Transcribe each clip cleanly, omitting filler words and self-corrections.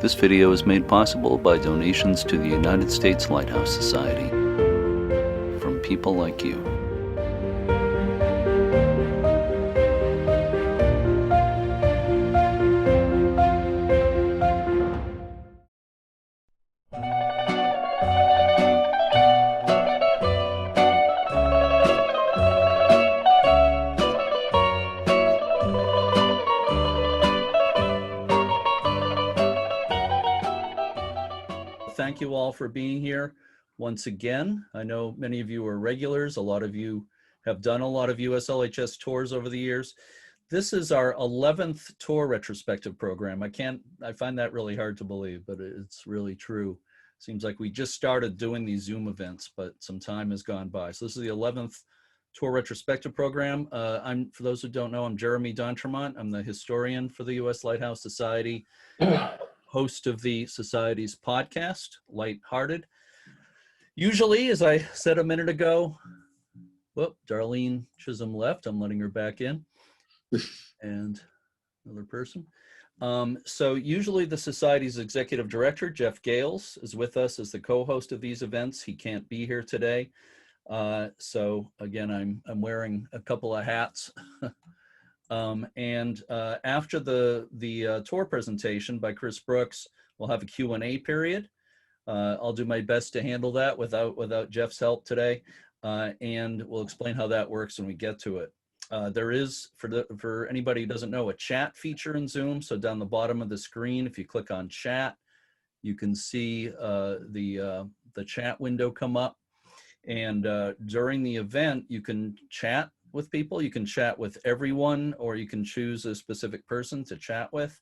This video is made possible by donations to the United States Lighthouse Society from people like you. Thank you all for being here once again. I know many of you are regulars. A lot of you have done a lot of USLHS tours over the years. This is our 11th tour retrospective program. I find that really hard to believe, but it's really true. Seems like we just started doing these Zoom events, but some time has gone by. So this is the 11th tour retrospective program. For those who don't know, I'm Jeremy D'Entremont. I'm the historian for the US Lighthouse Society. Host of the Society's podcast, Lighthearted. Usually, as I said a minute ago, whoop, Darlene Chisholm left. I'm letting her back in. And another person. So usually the Society's executive director, Jeff Gales, is with us as the co-host of these events. He can't be here today. So again, I'm wearing a couple of hats. After the tour presentation by Chris Brookes, we'll have a Q&A period. I'll do my best to handle that without Jeff's help today, and we'll explain how that works when we get to it. There is, for anybody who doesn't know, a chat feature in Zoom. So down the bottom of the screen, if you click on chat, you can see the chat window come up. And during the event, you can chat with people. You can chat with everyone, or you can choose a specific person to chat with.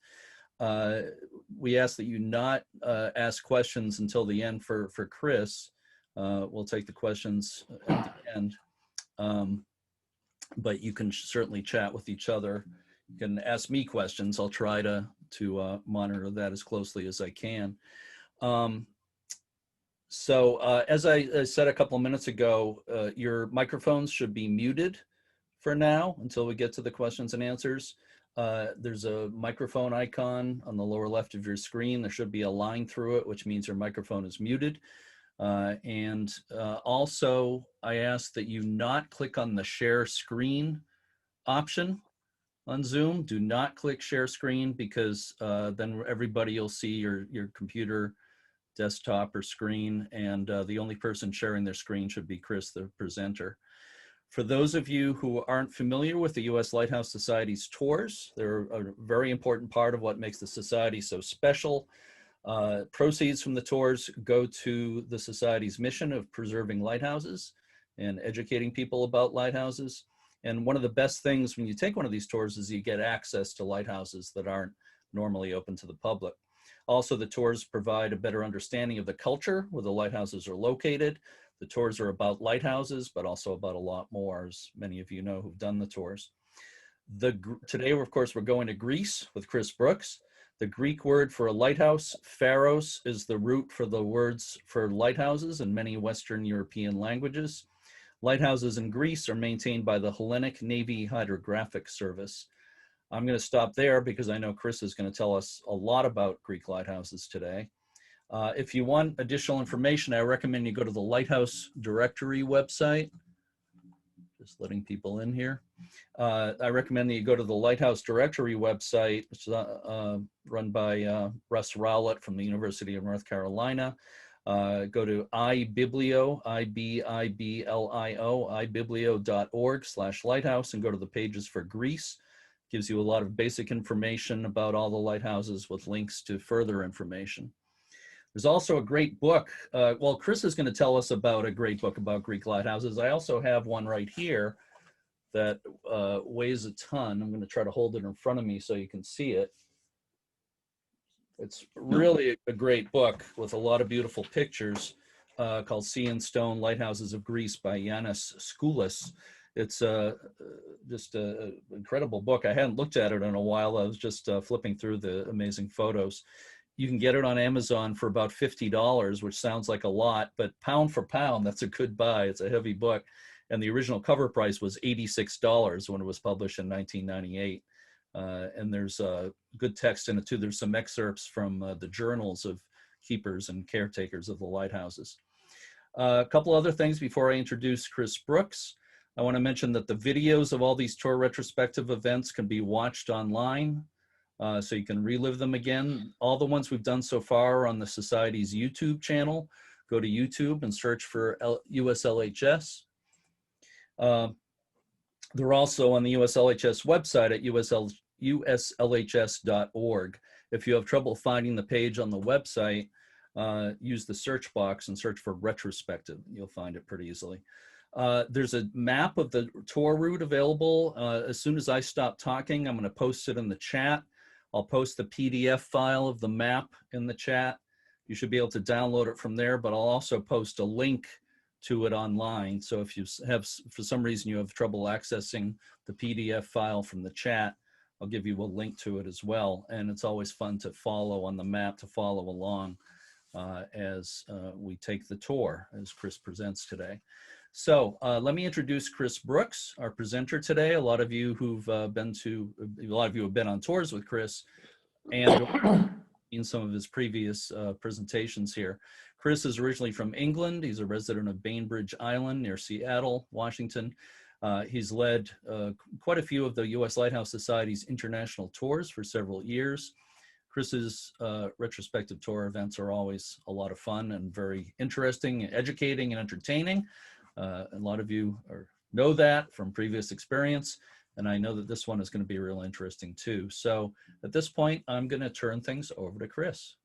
We ask that you not ask questions until the end for Chris. We'll take the questions at the end. But you can certainly chat with each other. You can ask me questions. I'll try to monitor that as closely as I can. As I said a couple of minutes ago, your microphones should be muted for now until we get to the questions and answers. There's a microphone icon on the lower left of your screen. There should be a line through it, which means your microphone is muted. Also, I ask that you not click on the share screen option on Zoom. Do not click share screen, because then everybody will see your computer, desktop, or screen, and the only person sharing their screen should be Chris, the presenter. For those of you who aren't familiar with the US Lighthouse Society's tours, they're a very important part of what makes the Society so special. Proceeds from the tours go to the Society's mission of preserving lighthouses and educating people about lighthouses. And one of the best things when you take one of these tours is you get access to lighthouses that aren't normally open to the public. Also, the tours provide a better understanding of the culture where the lighthouses are located. The tours are about lighthouses, but also about a lot more, as many of you know who've done the tours. Today, of course, we're going to Greece with Chris Brookes. The Greek word for a lighthouse, pharos, is the root for the words for lighthouses in many Western European languages. Lighthouses in Greece are maintained by the Hellenic Navy Hydrographic Service. I'm going to stop there because I know Chris is going to tell us a lot about Greek lighthouses today. If you want additional information, I recommend you go to the Lighthouse Directory website. Just letting people in here. I recommend that you go to the Lighthouse Directory website, which is run by Russ Rowlett from the University of North Carolina. Go to iBiblio, I-B-I-B-L-I-O, iBiblio.org/lighthouse, and go to the pages for Greece. Gives you a lot of basic information about all the lighthouses with links to further information. There's also a great book. Well, Chris is going to tell us about a great book about Greek lighthouses. I also have one right here that weighs a ton. I'm going to try to hold it in front of me so you can see it. It's really a great book with a lot of beautiful pictures called Sea and Stone Lighthouses of Greece by Yanis Skoulas. It's just an incredible book. I hadn't looked at it in a while. I was just flipping through the amazing photos. You can get it on Amazon for about $50, which sounds like a lot, but pound for pound, that's a good buy. It's a heavy book. And the original cover price was $86 when it was published in 1998. And there's good text in it too. There's some excerpts from the journals of keepers and caretakers of the lighthouses. A couple other things before I introduce Chris Brookes. I want to mention that the videos of all these tour retrospective events can be watched online, so you can relive them again. All the ones we've done so far are on the Society's YouTube channel. Go to YouTube and search for USLHS. They're also on the USLHS website at uslhs.org. If you have trouble finding the page on the website, use the search box and search for Retrospective. You'll find it pretty easily. There's a map of the tour route available. As soon as I stop talking, I'm going to post it in the chat. I'll post the PDF file of the map in the chat. You should be able to download it from there, but I'll also post a link to it online. So if you have, for some reason, you have trouble accessing the PDF file from the chat, I'll give you a link to it as well. And it's always fun to follow on the map, to follow along as we take the tour, as Chris presents today. So let me introduce Chris Brookes, our presenter today. A lot of you have been on tours with Chris and in some of his previous presentations here. Chris is originally from England. He's a resident of Bainbridge Island near Seattle, Washington. He's led quite a few of the U.S. Lighthouse Society's international tours for several years. Chris's retrospective tour events are always a lot of fun and very interesting, educating, and entertaining. A lot of you know that from previous experience, and I know that this one is going to be real interesting too. So at this point, I'm going to turn things over to Chris.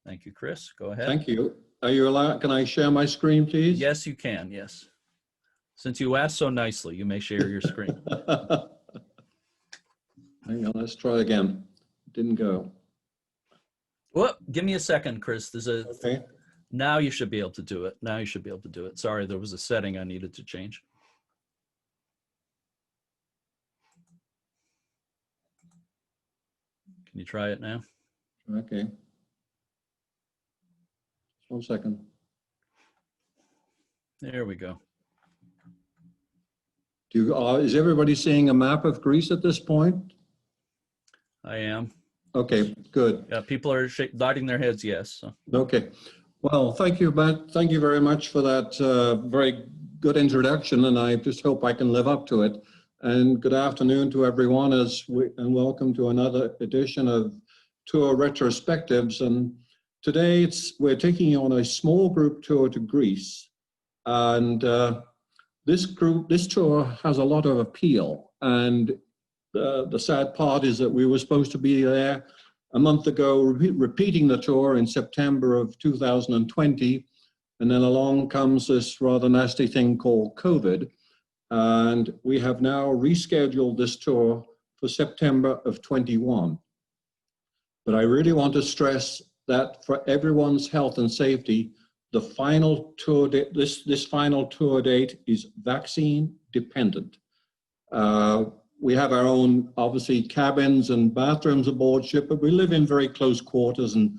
Thank you, Chris. Go ahead. Thank you. Are you allowed? Can I share my screen, please? Yes, you can. Yes. Since you asked so nicely, you may share your screen. Hang on, let's try again. Didn't go. Well, give me a second, Chris. There's a. Okay. Now you should be able to do it. Now you should be able to do it. Sorry, there was a setting I needed to change. Can you try it now? Okay. 1 second. There we go. Is everybody seeing a map of Greece at this point? I am. Okay, good. Yeah, people are nodding their heads yes. So. Okay. Well, thank you, Matt. Thank you very much for that very good introduction, and I just hope I can live up to it. And good afternoon to everyone, and welcome to another edition of Tour Retrospectives. And today we're taking you on a small group tour to Greece, and this tour has a lot of appeal. And the sad part is that we were supposed to be there a month ago, repeating the tour in September of 2020, and then along comes this rather nasty thing called COVID, and we have now rescheduled this tour for September of 21. But I really want to stress that for everyone's health and safety, the final tour date, this final tour date is vaccine dependent. We have our own, obviously, cabins and bathrooms aboard ship, but we live in very close quarters, and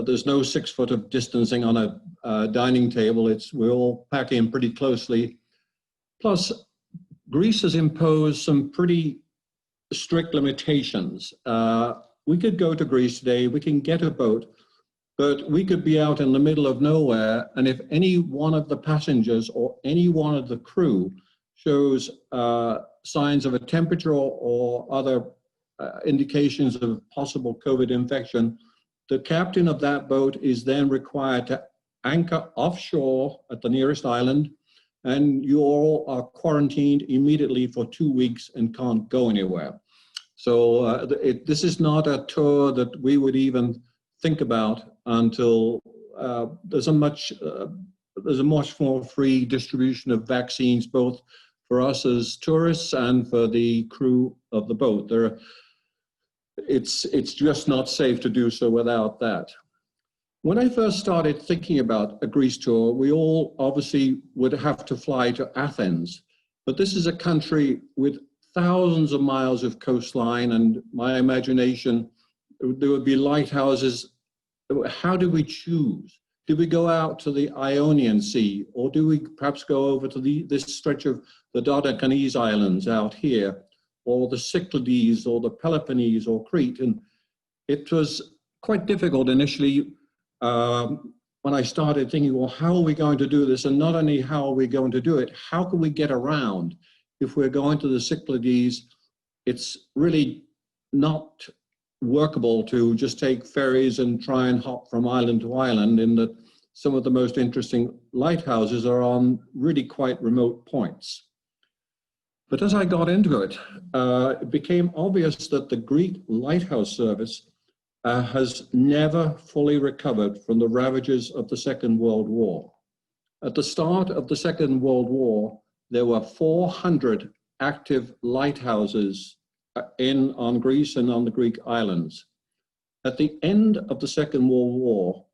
there's no 6 foot of distancing on a dining table. We're all packed in pretty closely. Plus, Greece has imposed some pretty strict limitations. We could go to Greece today, we can get a boat, but we could be out in the middle of nowhere, and if any one of the passengers or any one of the crew shows signs of a temperature or other indications of possible COVID infection, the captain of that boat is then required to anchor offshore at the nearest island, and you all are quarantined immediately for 2 weeks and can't go anywhere. So this is not a tour that we would even think about until there's a much more free distribution of vaccines, both for us as tourists and for the crew of the boat. It's just not safe to do so without that. When I first started thinking about a Greece tour, we all obviously would have to fly to Athens, but this is a country with thousands of miles of coastline, and my imagination, there would be lighthouses. How do we choose? Do we go out to the Ionian Sea, or do we perhaps go over to this stretch of the Dodecanese Islands out here? or the Cyclades or the Peloponnese or Crete. And it was quite difficult initially when I started thinking, well, how are we going to do this? And not only how are we going to do it, how can we get around? If we're going to the Cyclades, it's really not workable to just take ferries and try and hop from island to island, in that some of the most interesting lighthouses are on really quite remote points. But as I got into it, it became obvious that the Greek lighthouse service has never fully recovered from the ravages of the Second World War. At the start of the Second World War, there were 400 active lighthouses on Greece and on the Greek islands. At the end of the Second World War,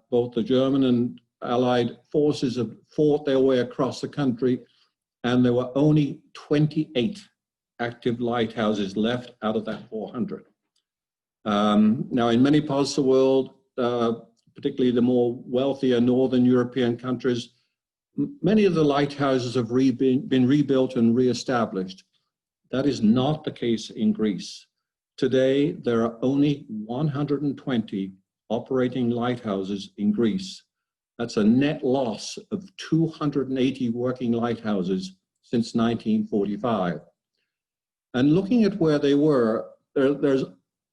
both the German and Allied forces have fought their way across the country, and there were only 28 active lighthouses left out of that 400. Now, in many parts of the world, particularly the more wealthier Northern European countries, many of the lighthouses have been rebuilt and reestablished. That is not the case in Greece. Today, there are only 120 operating lighthouses in Greece. That's a net loss of 280 working lighthouses since 1945. And looking at where they were, there's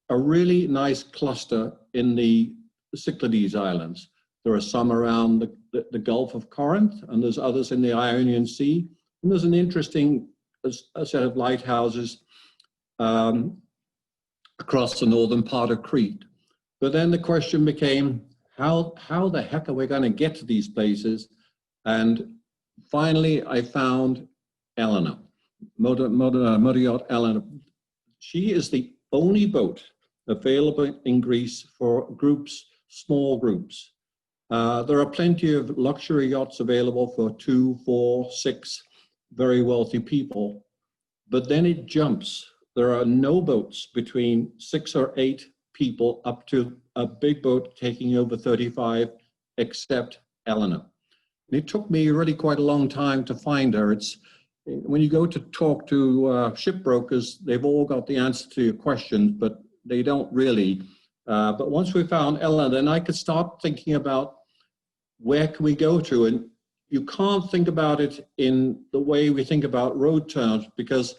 a really nice cluster in the Cyclades Islands. There are some around the Gulf of Corinth, and there's others in the Ionian Sea. And there's an interesting set of lighthouses across the northern part of Crete. But then the question became, how the heck are we going to get to these places? And finally, I found Eleanor, motor yacht Eleanor. She is the only boat available in Greece for groups, small groups. There are plenty of luxury yachts available for 2, 4, 6 very wealthy people, but then it jumps. There are no boats between 6 or 8 people up to a big boat taking over 35, except Eleanor. And it took me really quite a long time to find her. It's when you go to talk to shipbrokers, they've all got the answer to your questions, but they don't really. But once we found Eleanor, then I could start thinking about where can we go to? And you can't think about it in the way we think about road terms, because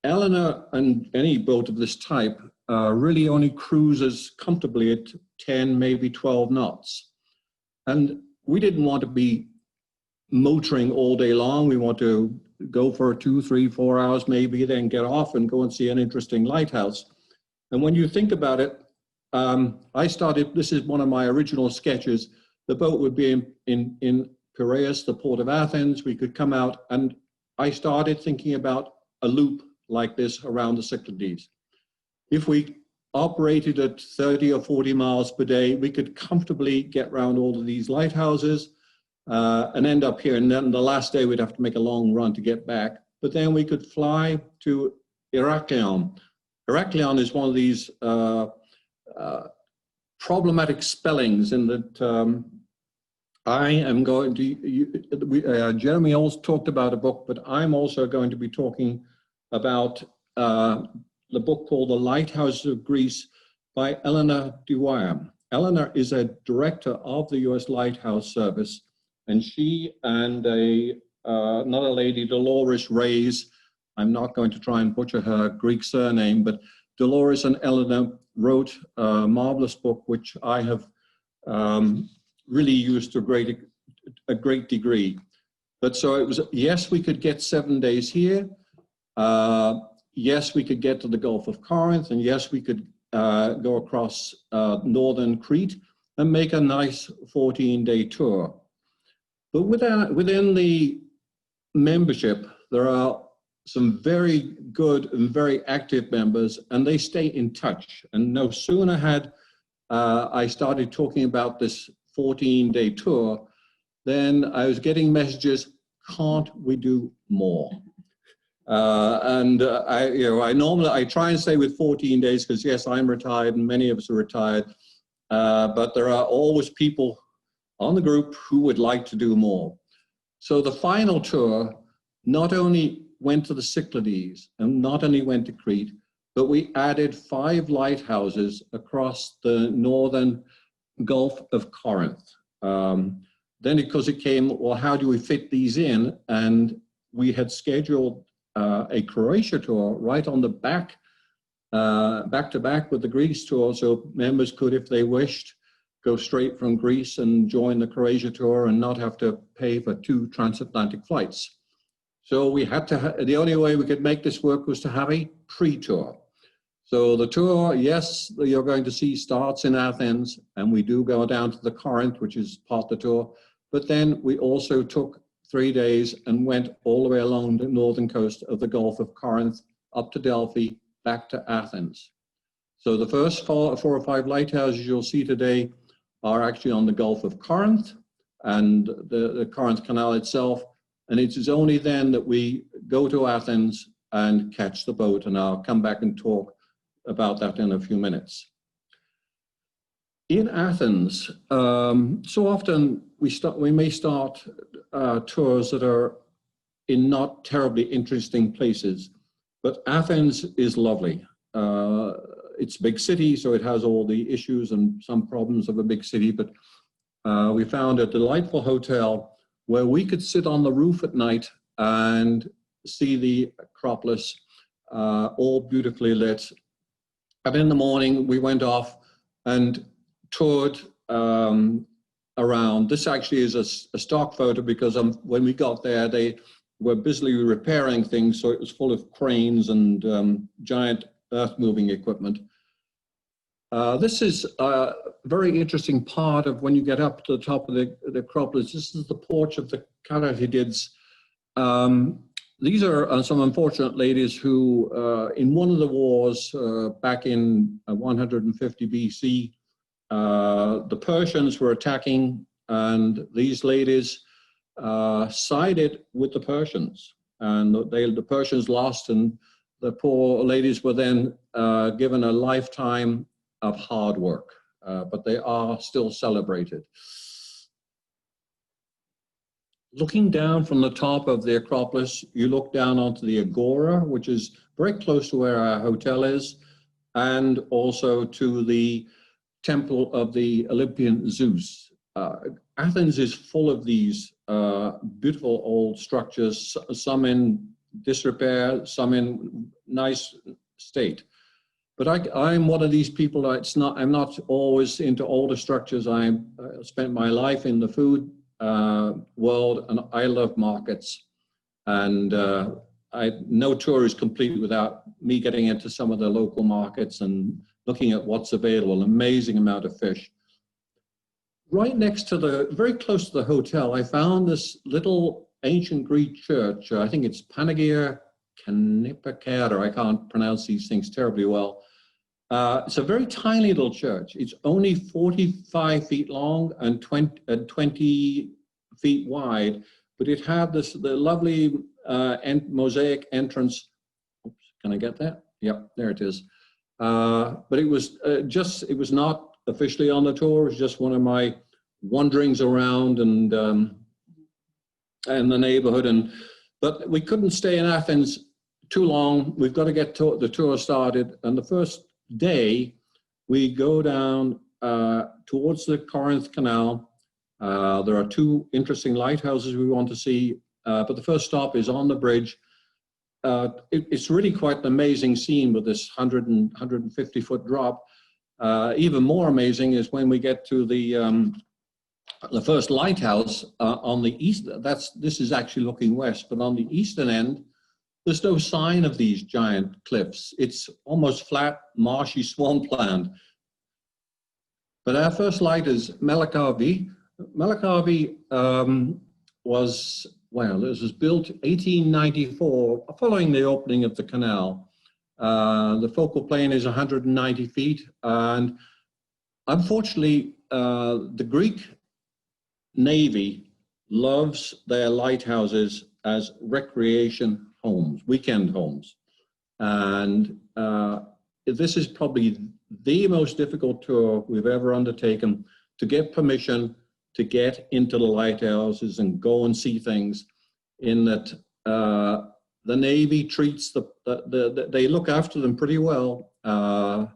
Eleanor and any boat of this type really only cruises comfortably at 10, maybe 12 knots. And we didn't want to be motoring all day long. We want to go for 2, 3, 4 hours, maybe then get off and go and see an interesting lighthouse. And when you think about it, I started, this is one of my original sketches. The boat would be in Piraeus, the port of Athens. We could come out, and I started thinking about a loop like this around the Cyclades. If we operated at 30 or 40 miles per day, we could comfortably get around all of these lighthouses and end up here. And then the last day we'd have to make a long run to get back. But then we could fly to Heraklion. Heraklion is one of these problematic spellings in that I am going to, Jeremy also talked about a book, but I'm also going to be talking about the book called The Lighthouses of Greece by Eleanor Dwyer. Eleanor is a director of the US Lighthouse Service, and she and another lady, Dolores Reyes, I'm not going to try and butcher her Greek surname, but Dolores and Eleanor wrote a marvelous book, which I have really used to a great degree. But so it was, yes, we could get 7 days here. Yes, we could get to the Gulf of Corinth, and yes, we could go across northern Crete and make a nice 14-day tour. But within the membership, there are some very good and very active members, and they stay in touch. And no sooner had I started talking about this 14-day tour, then I was getting messages, can't we do more? I normally try and stay with 14 days because yes, I'm retired and many of us are retired, but there are always people on the group who would like to do more. So the final tour not only went to the Cyclades, and not only went to Crete, but we added 5 lighthouses across the northern Gulf of Corinth. Then because it came, well, how do we fit these in? And we had scheduled a Croatia tour right on the back to back with the Greece tour, so members could, if they wished, go straight from Greece and join the Croatia tour and not have to pay for 2 transatlantic flights. So we had to, the only way we could make this work was to have a pre-tour. So the tour, yes, you're going to see starts in Athens, and we do go down to the Corinth, which is part of the tour, but then we also took 3 days and went all the way along the northern coast of the Gulf of Corinth, up to Delphi, back to Athens. So the first 4 or 5 lighthouses you'll see today are actually on the Gulf of Corinth and the Corinth Canal itself. And it is only then that we go to Athens and catch the boat. And I'll come back and talk about that in a few minutes. In Athens, so often we may start tours that are in not terribly interesting places, but Athens is lovely. It's a big city, so it has all the issues and some problems of a big city, but we found a delightful hotel where we could sit on the roof at night and see the Acropolis all beautifully lit. And in the morning, we went off and toured around. This actually is a stock photo because when we got there, they were busily repairing things, so it was full of cranes and giant earth-moving equipment. This is a very interesting part of when you get up to the top of the Acropolis. This is the porch of the Karyatids. These are some unfortunate ladies who, in one of the wars back in 150 BC, the Persians were attacking, and these ladies sided with the Persians, and the Persians lost, and the poor ladies were then given a lifetime of hard work, but they are still celebrated. Looking down from the top of the Acropolis, you look down onto the Agora, which is very close to where our hotel is, and also to the temple of the Olympian Zeus. Athens is full of these beautiful old structures, some in disrepair, some in nice state. But I'm one of these people, I'm not always into older structures. I spent my life in the food world, and I love markets. And no tour is complete without me getting into some of the local markets and looking at what's available. An amazing amount of fish. Right next to very close to the hotel, I found this little ancient Greek church. I think it's Panagia Kanipakata. I can't pronounce these things terribly well. It's a very tiny little church. It's only 45 feet long and 20 feet wide, but it had the lovely mosaic entrance. Oops, can I get that? Yep, there it is. But it was not officially on the tour. It was just one of my wanderings around and the neighborhood. But we couldn't stay in Athens too long. We've got to get the tour started. And the first day, we go down towards the Corinth Canal. There are 2 interesting lighthouses we want to see, but the first stop is on the bridge. It's really quite an amazing scene with this 150-foot drop. Even more amazing is when we get to the first lighthouse on the east. This is actually looking west, but on the eastern end, there's no sign of these giant cliffs. It's almost flat, marshy swampland. But our first light is Melakavi. Melakavi was built 1894, following the opening of the canal. The focal plane is 190 feet. And unfortunately, the Greek Navy loves their lighthouses as recreation homes, weekend homes. And this is probably the most difficult tour we've ever undertaken, to get permission to get into the lighthouses and go and see things, in that the Navy treats they look after them pretty well. But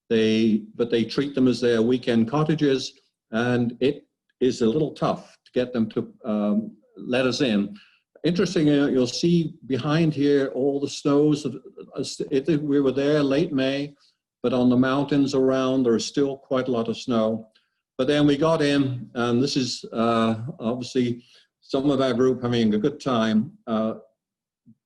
they treat them as their weekend cottages, and it is a little tough to get them to let us in. Interesting, you'll see behind here all the snows. We were there late May, but on the mountains around, there is still quite a lot of snow. But then we got in, and this is obviously some of our group having a good time.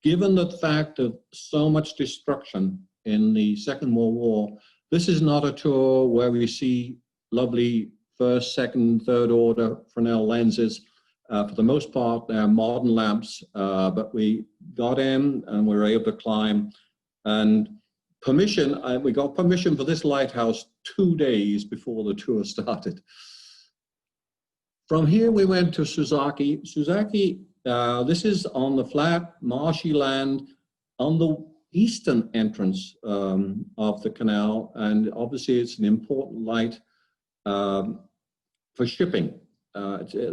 Given the fact of so much destruction in the Second World War, this is not a tour where we see lovely first, second, third order Fresnel lenses. For the most part, they're modern lamps, but we got in and we were able to climb. And we got permission for this lighthouse 2 days before the tour started. From here, we went to Suzaki. Suzaki, this is on the flat, marshy land on the eastern entrance of the canal, and obviously it's an important light for shipping.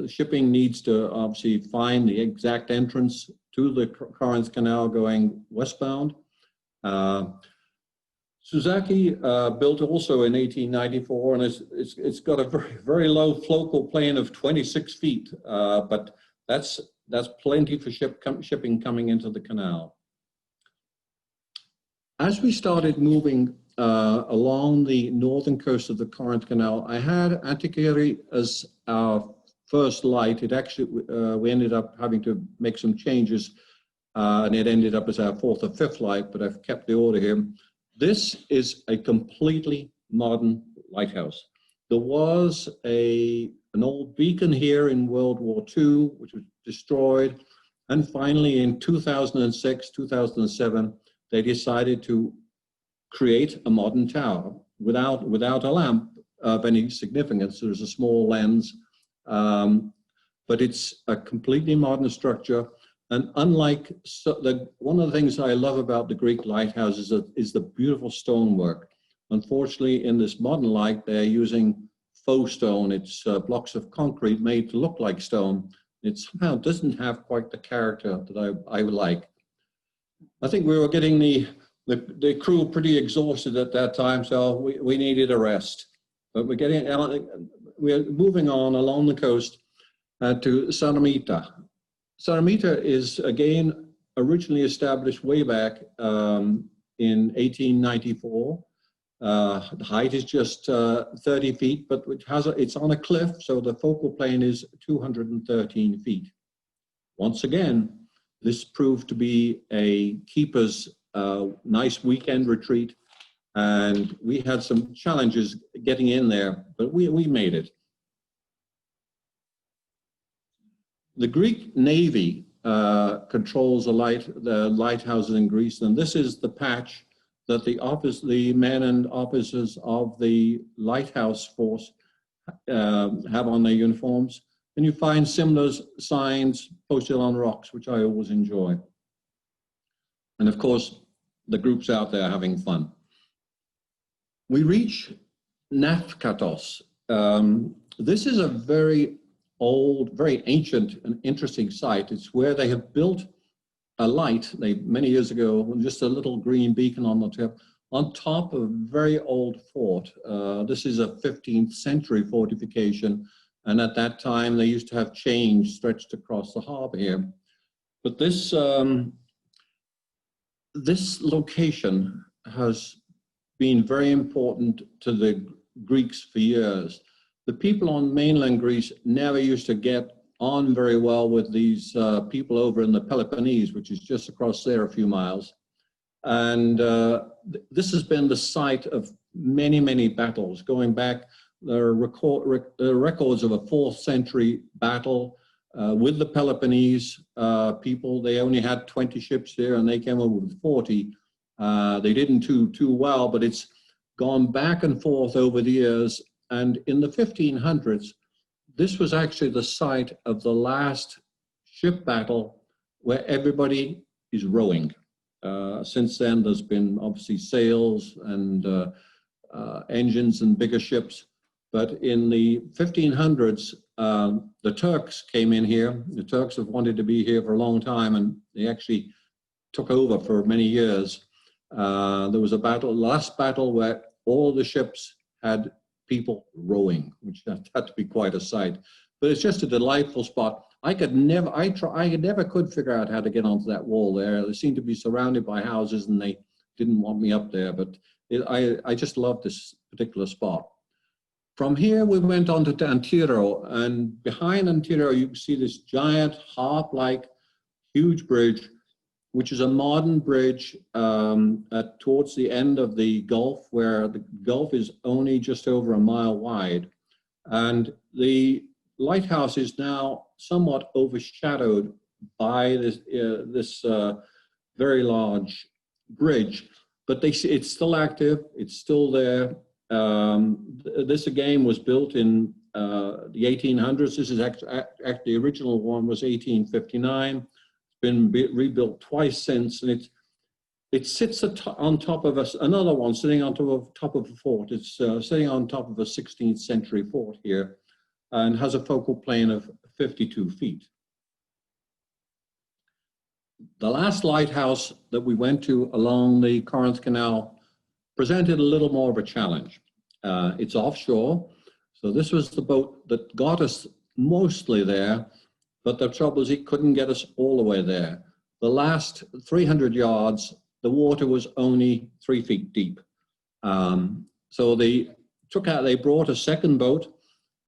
Shipping needs to obviously find the exact entrance to the Corinth Canal going westbound. Suzaki built also in 1894, and it's got a very, very low focal plane of 26 feet, but that's plenty for shipping coming into the canal. As we started moving along the northern coast of the Corinth Canal, I had Antiquary as our first light. It actually, we ended up having to make some changes, and it ended up as our fourth or fifth light, but I've kept the order here. This is a completely modern lighthouse. There was an old beacon here in World War II, which was destroyed, and finally in 2006, 2007, they decided to create a modern tower without a lamp of any significance. There's a small lens, but it's a completely modern structure. And unlike one of the things I love about the Greek lighthouses is the beautiful stonework. Unfortunately, in this modern light, they're using faux stone. It's blocks of concrete made to look like stone. It somehow doesn't have quite the character that I would like. I think we were getting the crew pretty exhausted at that time, so we needed a rest. But we're moving on along the coast to Saramita. Saramita is, again, originally established way back in 1894. The height is just 30 feet, but it's on a cliff, so the focal plane is 213 feet. Once again, this proved to be a keeper's nice weekend retreat, and we had some challenges getting in there, but we made it. The Greek Navy controls the lighthouses in Greece, and this is the patch that the men and officers of the lighthouse force have on their uniforms. And you find similar signs posted on rocks, which I always enjoy. And of course, the group's out there having fun. We reach Nafkatos. This is a very old, very ancient and interesting site. It's where they have built a light many years ago, just a little green beacon on the tip, on top of a very old fort. This is a 15th century fortification, and at that time they used to have chains stretched across the harbor here. But this location has been very important to the Greeks for years. The people on mainland Greece never used to get on very well with these people over in the Peloponnese, which is just across there a few miles. And this has been the site of many, many battles. Going back, there are records of a 4th century battle with the Peloponnese people. They only had 20 ships here, and they came over with 40. They didn't do too well, but it's gone back and forth over the years. And in the 1500s, this was actually the site of the last ship battle where everybody is rowing. Since then, there's been obviously sails and engines and bigger ships. But in the 1500s, the Turks came in here. The Turks have wanted to be here for a long time, and they actually took over for many years. There was a battle, last battle, where all the ships had people rowing, which had to be quite a sight. But it's just a delightful spot. I never could figure out how to get onto that wall there. They seemed to be surrounded by houses, and they didn't want me up there. But I just love this particular spot. From here, we went on to Antiro, and behind Antiro, you can see this giant harp-like huge bridge, which is a modern bridge towards the end of the Gulf, where the Gulf is only just over a mile wide. And the lighthouse is now somewhat overshadowed by this very large bridge, but it's still active, it's still there. This again was built in the 1800s. This is actually the original one was 1859. It's been rebuilt twice since, and it sits on top of another one sitting on top of a fort. It's sitting on top of a 16th century fort here, and has a focal plane of 52 feet. The last lighthouse that we went to along the Corinth Canal presented a little more of a challenge. It's offshore, so this was the boat that got us mostly there, but the trouble is it couldn't get us all the way there. The last 300 yards, the water was only 3 feet deep. So they brought a second boat,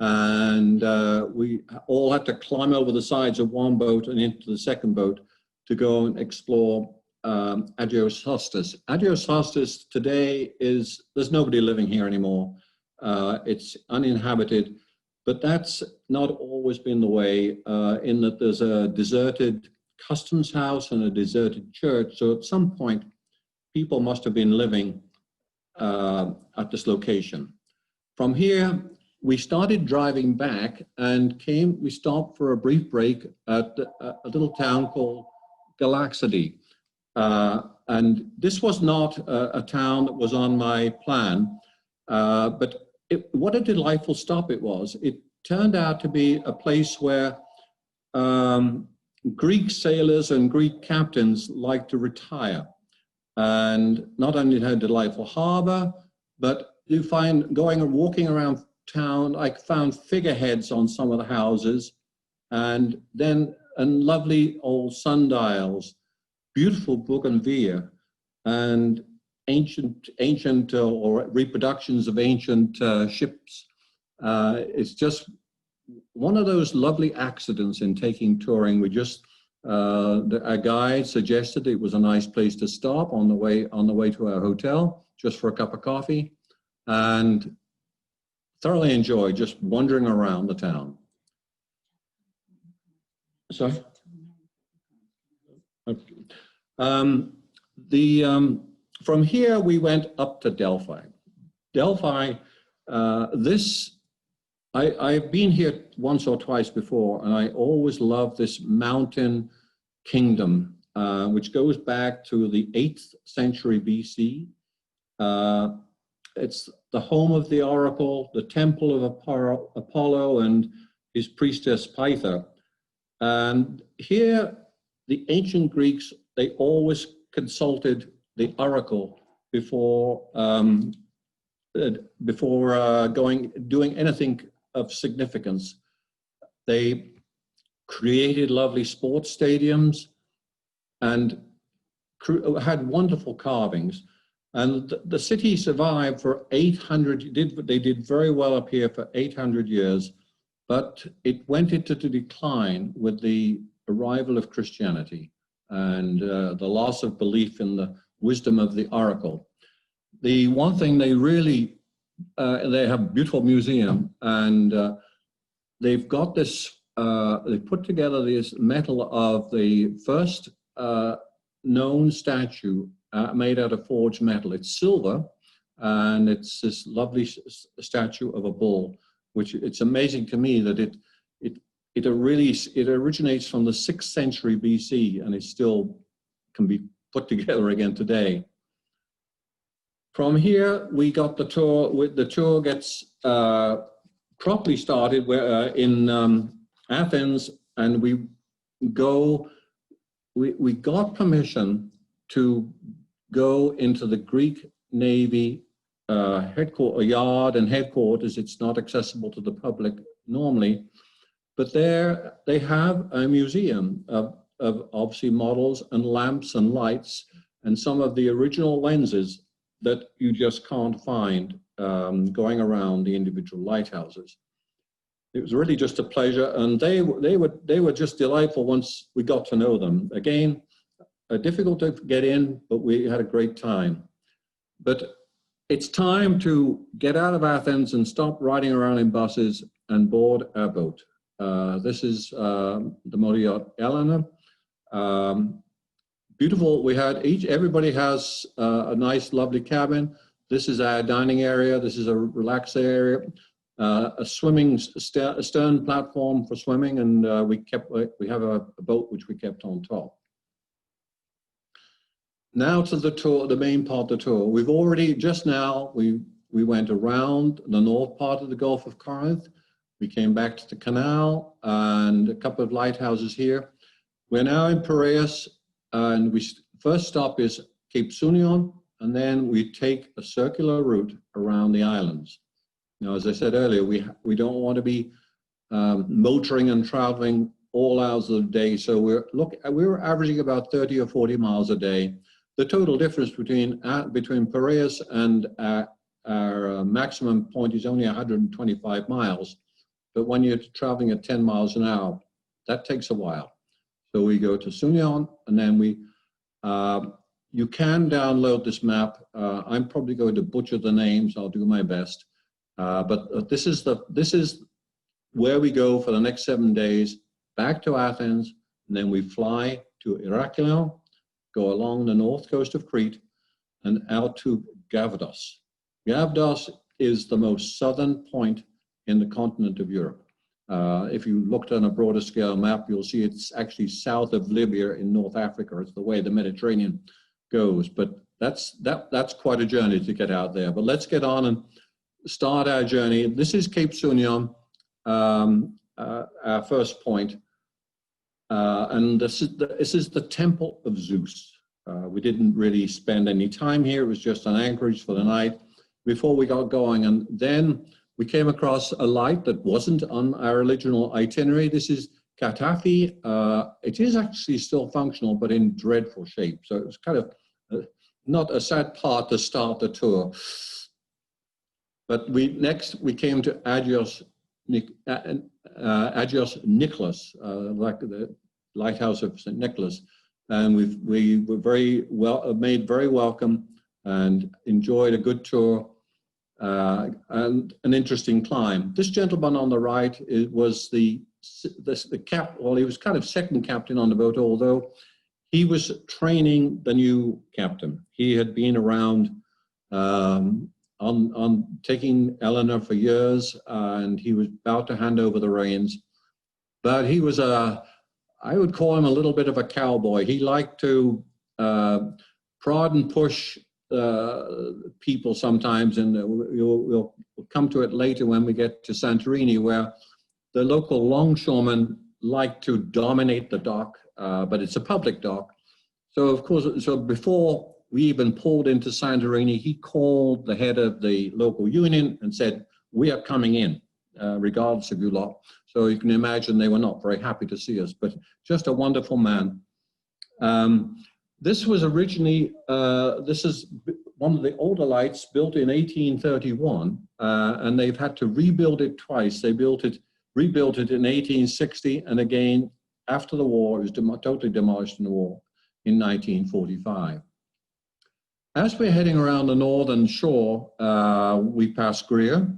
and we all had to climb over the sides of one boat and into the second boat to go and explore Agios Hostis. Agios Hostis today there's nobody living here anymore. It's uninhabited, but that's not always been the way, in that there's a deserted customs house and a deserted church. So at some point, people must have been living at this location. From here, we started driving back and we stopped for a brief break at a little town called Galaxity. And this was not a town that was on my plan, but what a delightful stop it was. It turned out to be a place where Greek sailors and Greek captains like to retire. And not only had a delightful harbor, but you find going and walking around town, I found figureheads on some of the houses, and lovely old sundials, beautiful bougainvillea, and ancient or reproductions of ancient ships. It's just one of those lovely accidents in taking touring. A guide suggested it was a nice place to stop on the way to our hotel, just for a cup of coffee, and thoroughly enjoyed just wandering around the town. Sorry? From here, we went up to Delphi. Delphi, I've been here once or twice before, and I always love this mountain kingdom, which goes back to the 8th century BC. It's the home of the oracle, the temple of Apollo and his priestess Pythia. And here, the ancient Greeks, they always consulted the oracle before doing anything of significance. They created lovely sports stadiums and had wonderful carvings. And the city survived for 800, they did very well up here for 800 years, but it went into decline with the arrival of Christianity and the loss of belief in the wisdom of the oracle. The one thing they really, they have a beautiful museum, and they've got this, they put together this metal of the first known statue made out of forged metal. It's silver, and it's this lovely statue of a bull, which it's amazing to me that it originates from the 6th century BC, and it still can be put together again today. From here, we got the tour. The tour gets properly started in Athens, and we go we got permission to go into the Greek Navy yard and headquarters. It's not accessible to the public normally, but there they have a museum of obviously models and lamps and lights and some of the original lenses that you just can't find going around the individual lighthouses. It was really just a pleasure, and they were just delightful once we got to know them. Again, difficult to get in, but we had a great time. But it's time to get out of Athens and stop riding around in buses and board our boat. This is the motor yacht Eleanor. Beautiful. Everybody has a nice, lovely cabin. This is our dining area. This is a relaxed area. A swimming stern platform for swimming, and we have a boat which we kept on top. Now to the tour, the main part of the tour. We've already just now we went around the north part of the Gulf of Corinth. We came back to the canal and a couple of lighthouses here. We're now in Piraeus, and first stop is Cape Sunion, and then we take a circular route around the islands. Now, as I said earlier, we don't want to be motoring and traveling all hours of the day. So we were averaging about 30 or 40 miles a day. The total difference between Piraeus and our maximum point is only 125 miles. But when you're traveling at 10 miles an hour, that takes a while. So we go to Sunion, and then you can download this map. I'm probably going to butcher the names. I'll do my best. But this is where we go for the next 7 days, back to Athens, and then we fly to Heraklion, go along the north coast of Crete, and out to Gavdos. Gavdos is the most southern point in the continent of Europe. If you looked on a broader scale map, you'll see it's actually south of Libya in North Africa. It's the way the Mediterranean goes, but that's quite a journey to get out there. But let's get on and start our journey. This is Cape Sunion, our first point, and this is the Temple of Zeus. We didn't really spend any time here. It was just an anchorage for the night before we got going, and then we came across a light that wasn't on our original itinerary. This is Katafi. It is actually still functional, but in dreadful shape. So it was kind of not a sad part to start the tour. But next we came to Agios Nicholas, like the Lighthouse of St. Nicholas, and we were made very welcome and enjoyed a good tour and an interesting climb. This gentleman on the right was the well, he was kind of second captain on the boat, although he was training the new captain. He had been around on taking Eleanor for years, and he was about to hand over the reins. But he was I would call him a little bit of a cowboy. He liked to prod and push people sometimes, and we'll come to it later when we get to Santorini, where the local longshoremen like to dominate the dock, but it's a public dock. So of course, before we even pulled into Santorini, he called the head of the local union and said, "We are coming in, regardless of you lot." So you can imagine they were not very happy to see us, but just a wonderful man. This was originally, this is one of the older lights built in 1831, and they've had to rebuild it twice. They rebuilt it in 1860, and again, after the war, it was totally demolished in the war in 1945. As we're heading around the northern shore, we pass Greer.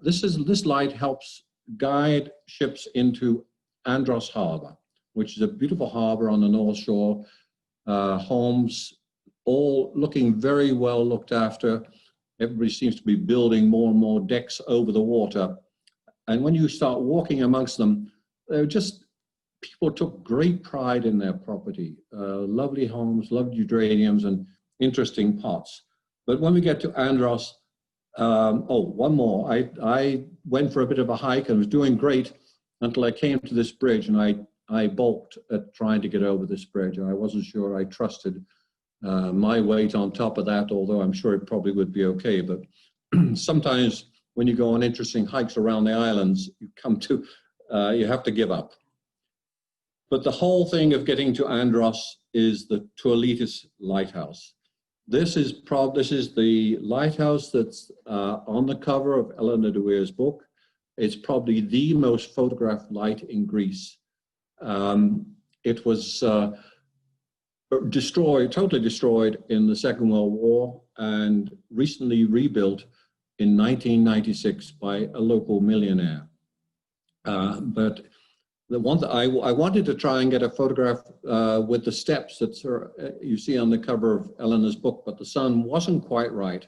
This light helps guide ships into Andros Harbor, which is a beautiful harbor on the north shore. Homes all looking very well looked after. Everybody seems to be building more and more decks over the water. And when you start walking amongst them, they're just, people took great pride in their property. Lovely homes, lovely geraniums, and interesting pots. But when we get to Andros, one more. I went for a bit of a hike and was doing great until I came to this bridge, and I I balked at trying to get over this bridge. I wasn't sure I trusted my weight on top of that, although I'm sure it probably would be okay. But sometimes when you go on interesting hikes around the islands, you come to, you have to give up. But the whole thing of getting to Andros is the Tuolitis Lighthouse. This is the lighthouse that's on the cover of Eleanor de Weer's book. It's probably the most photographed light in Greece. It was totally destroyed in the Second World War and recently rebuilt in 1996 by a local millionaire. But the one that I wanted to try and get a photograph with the steps that you see on the cover of Eleanor's book, but the sun wasn't quite right.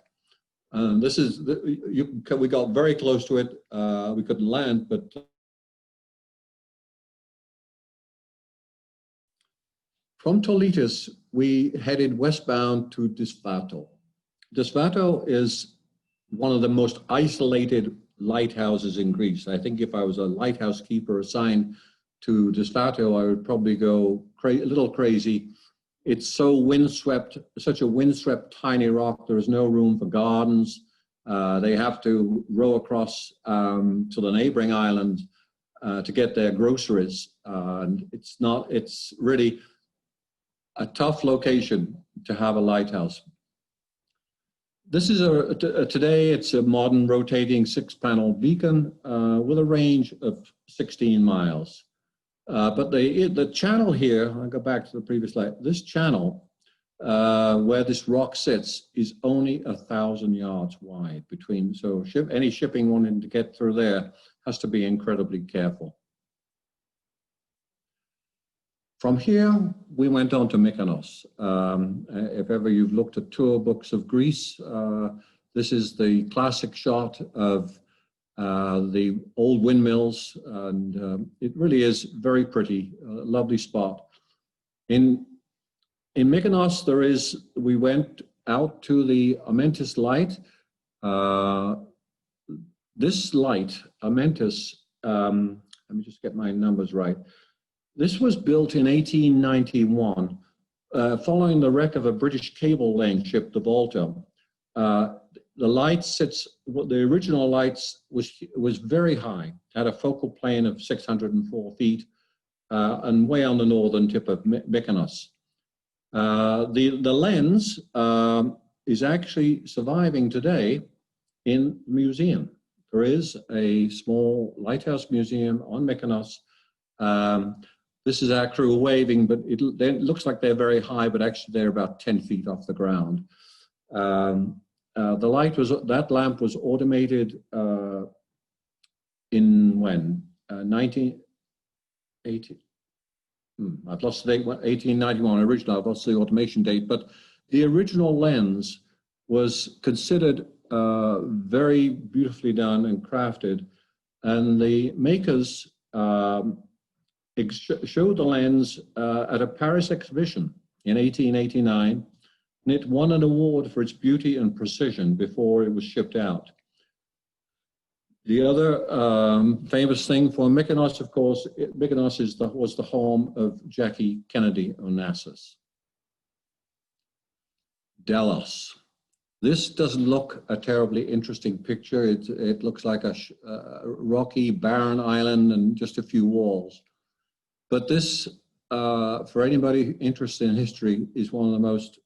We got very close to it. We couldn't land, but from Tuolitis, we headed westbound to Disvato. Disvato is one of the most isolated lighthouses in Greece. I think if I was a lighthouse keeper assigned to Disvato, I would probably go a little crazy. It's so windswept, such a windswept tiny rock. There is no room for gardens. They have to row across to the neighboring island to get their groceries. And it's really a tough location to have a lighthouse. This is today it's a modern rotating 6-panel beacon with a range of 16 miles. But the channel here, I'll go back to the previous slide, this channel where this rock sits is only 1,000 yards wide between, so any shipping wanting to get through there has to be incredibly careful. From here, we went on to Mykonos. If ever you've looked at tour books of Greece, this is the classic shot of the old windmills, and it really is very pretty, lovely spot. In Mykonos, we went out to the Amentis light. This light, Amentis, let me just get my numbers right. This was built in 1891, following the wreck of a British cable laying ship, the Volta. The light the original lights was very high, had a focal plane of 604 feet, and way on the northern tip of Mykonos. The lens is actually surviving today in the museum. There is a small lighthouse museum on Mykonos. This is our crew waving, but it looks like they're very high, but actually they're about 10 feet off the ground. That lamp was automated in when? 1980. I've lost the date, 1891 original, I've lost the automation date, but the original lens was considered very beautifully done and crafted, and the makers showed the lens at a Paris exhibition in 1889, and it won an award for its beauty and precision before it was shipped out. The other famous thing for Mykonos, of course, Mykonos was the home of Jackie Kennedy Onassis. Delos. This doesn't look a terribly interesting picture. It looks like a rocky, barren island and just a few walls. But this, for anybody interested in history, is one of the most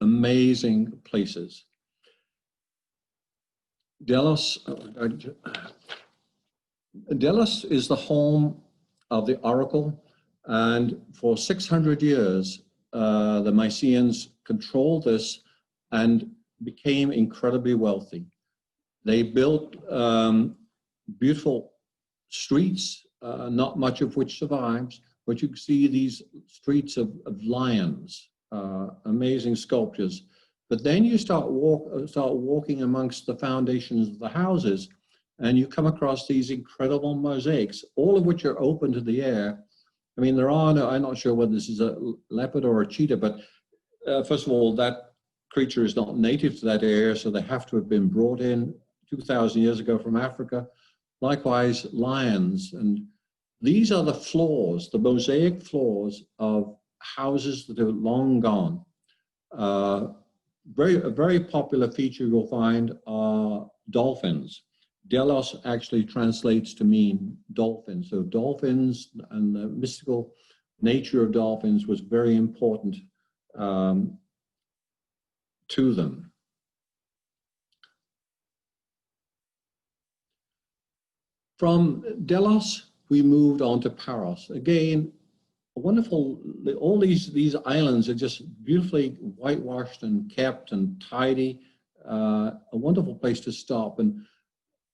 amazing places. Delos is the home of the oracle, and for 600 years, the Mycenaeans controlled this and became incredibly wealthy. They built beautiful streets, not much of which survives, but you can see these streets of lions, amazing sculptures. But then you start walking amongst the foundations of the houses, and you come across these incredible mosaics, all of which are open to the air. I mean, I'm not sure whether this is a leopard or a cheetah, but first of all, that creature is not native to that area, so they have to have been brought in 2,000 years ago from Africa. Likewise, lions, and these are the floors, the mosaic floors of houses that are long gone. A very popular feature you'll find are dolphins. Delos actually translates to mean dolphin. So dolphins and the mystical nature of dolphins was very important to them. From Delos, we moved on to Paros. Again, wonderful, all these islands are just beautifully whitewashed and kept and tidy. A wonderful place to stop. And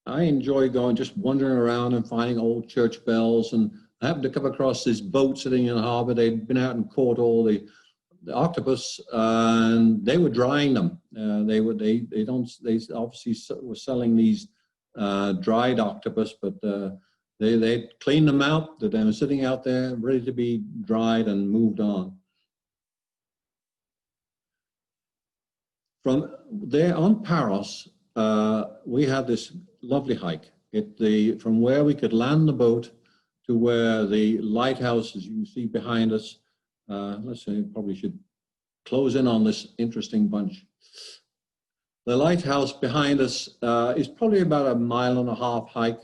I enjoy going, just wandering around and finding old church bells. And I happened to come across this boat sitting in the harbor. They'd been out and caught all the octopus, and they were drying them. They obviously were selling these dried octopus, but they cleaned them out. That they were sitting out there ready to be dried and moved on. From there on Paros, we had this lovely hike. From where we could land the boat to where the lighthouse, as you can see behind us, let's say, probably should close in on this interesting bunch. The lighthouse behind us is probably about a 1.5 mile hike,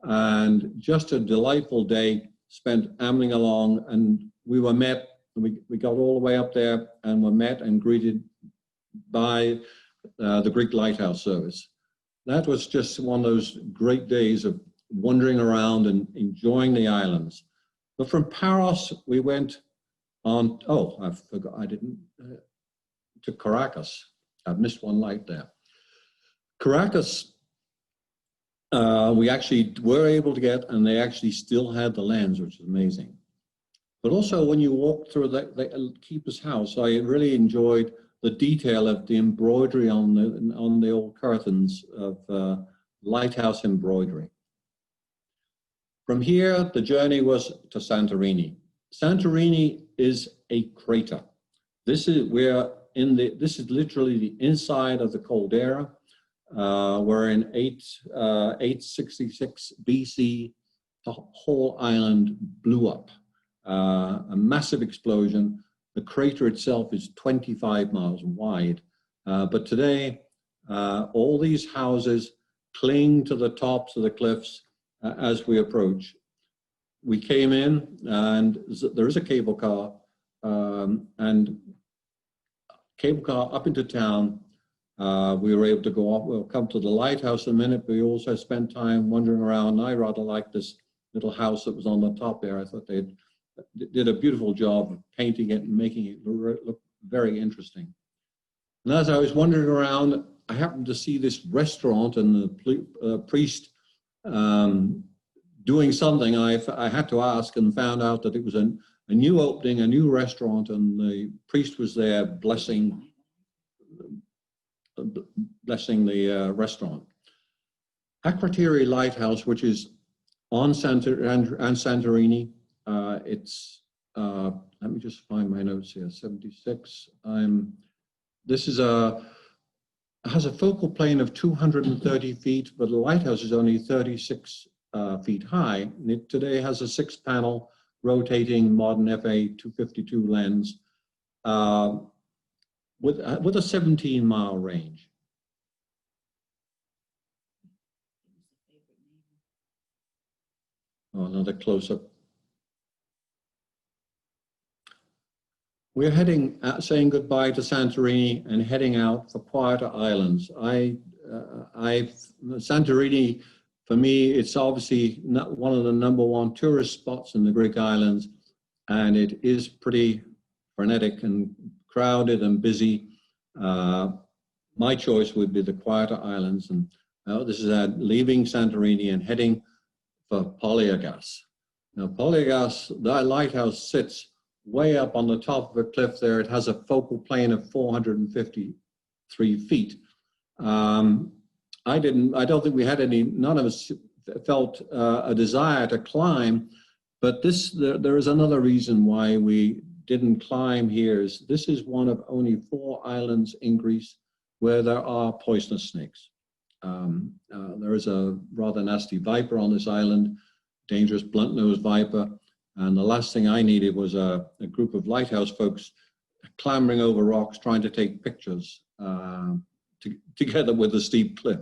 and just a delightful day spent ambling along. And we were met, we got all the way up there and were met and greeted by the Greek Lighthouse Service. That was just one of those great days of wandering around and enjoying the islands. But from Paros, we went on, oh, I forgot, I didn't, to Caracas. I've missed one light there. Caracas, we actually were able to get, and they actually still had the lands, which is amazing. But also when you walk through the keeper's house, I really enjoyed the detail of the embroidery on the old curtains of lighthouse embroidery. From here, the journey was to Santorini. Santorini is a crater. This is literally the inside of the caldera, where in 866 BC, the whole island blew up. A massive explosion. The crater itself is 25 miles wide. But today, all these houses cling to the tops of the cliffs as we approach. We came in, and there is a cable car, and cable car up into town. We were able to go off. We'll come to the lighthouse in a minute, but we also spent time wandering around. I rather like this little house that was on the top there. I thought they did a beautiful job of painting it and making it look very interesting. And as I was wandering around, I happened to see this restaurant, and the priest doing something. I had to ask, and found out that it was a new opening, a new restaurant, and the priest was there blessing the restaurant. Akrotiri Lighthouse, which is on Santorini, it's, let me just find my notes here, 76. This is has a focal plane of 230 feet, but the lighthouse is only 36 feet high. And it today has a 6-panel rotating modern FA 252 lens with a 17-mile range. Oh, another close-up. We're heading, saying goodbye to Santorini and heading out for quieter islands. Santorini, for me, it's obviously not one of the #1 tourist spots in the Greek islands, and it is pretty frenetic and crowded and busy. My choice would be the quieter islands, and this is leaving Santorini and heading for Polyagas. Now, Polyagas, that lighthouse sits way up on the top of a cliff there. It has a focal plane of 453 feet. I don't think we had none of us felt a desire to climb, but there is another reason why we didn't climb here. This is one of only 4 islands in Greece where there are poisonous snakes. There is a rather nasty viper on this island. dangerous blunt-nosed viper. And the last thing I needed was a group of lighthouse folks clambering over rocks, trying to take pictures together with the steep cliff.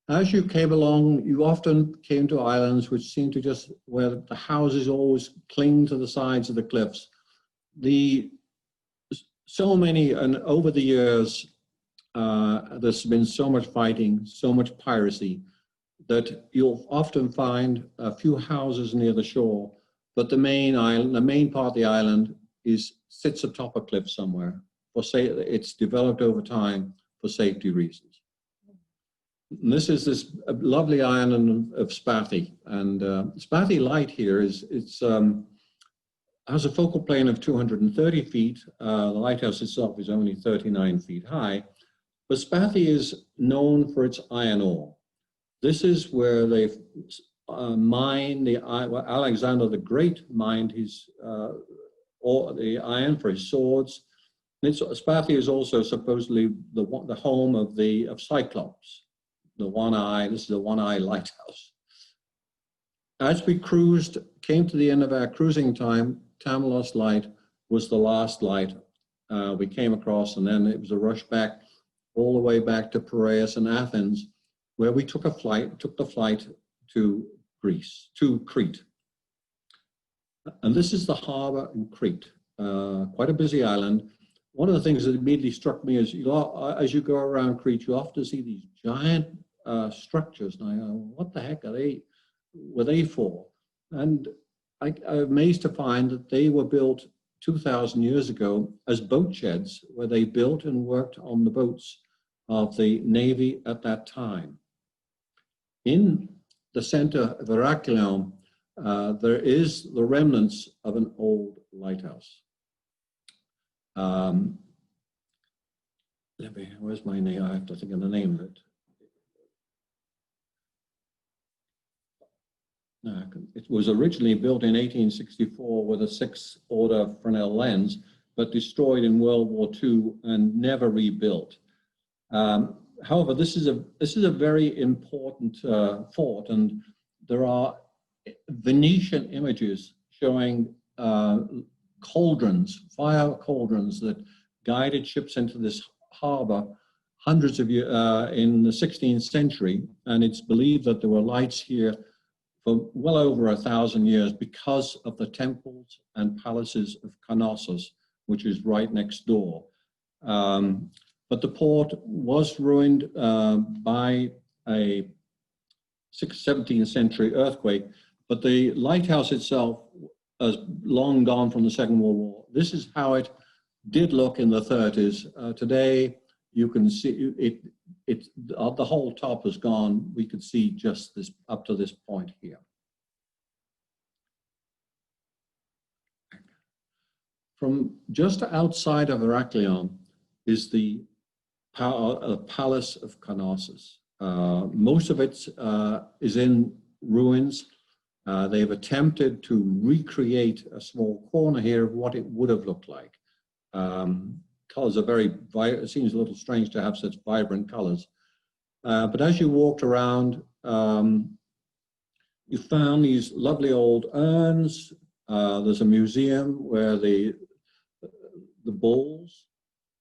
As you came along, you often came to islands which seemed to just, where the houses always cling to the sides of the cliffs. So many, and over the years, there's been so much fighting, so much piracy, that you'll often find a few houses near the shore, but the main island, the main part of the island sits atop a cliff somewhere. It's developed over time for safety reasons. And this is this lovely island of Spathi, and Spathi Light here has a focal plane of 230 feet. The lighthouse itself is only 39 feet high, but Spathi is known for its iron ore. This is where they've mined where Alexander the Great mined the iron for his swords. Spathi is also supposedly the home of Cyclops, the one-eye. This is a one-eye lighthouse. As we came to the end of our cruising time, Tamelos Light was the last light we came across, and then it was a rush back all the way back to Piraeus and Athens, where we took the flight to Greece, to Crete. And this is the harbor in Crete, quite a busy island. One of the things that immediately struck me is, as you go around Crete, you often see these giant structures. And I go, what the heck were they for? And I'm amazed to find that they were built 2,000 years ago as boat sheds, where they built and worked on the boats of the Navy at that time. In the center of Heraklion, there is the remnants of an old lighthouse. Where's my name? I have to think of the name of it. It was originally built in 1864 with a 6-order Fresnel lens, but destroyed in World War II and never rebuilt. However, this is a very important fort, and there are Venetian images showing cauldrons, fire cauldrons that guided ships into this harbor hundreds of years in the 16th century, and it's believed that there were lights here for well over 1,000 years because of the temples and palaces of Knossos, which is right next door. But the port was ruined by a 17th century earthquake, but the lighthouse itself has long gone from the Second World War. This is how it did look in the 30s. Today, you can see the whole top is gone. We could see just this up to this point here. From just outside of Heraklion is the Palace of Knossos. Most of it is in ruins. They've attempted to recreate a small corner here of what it would have looked like. Colors are it seems a little strange to have such vibrant colors. But as you walked around, you found these lovely old urns. There's a museum where the bulls,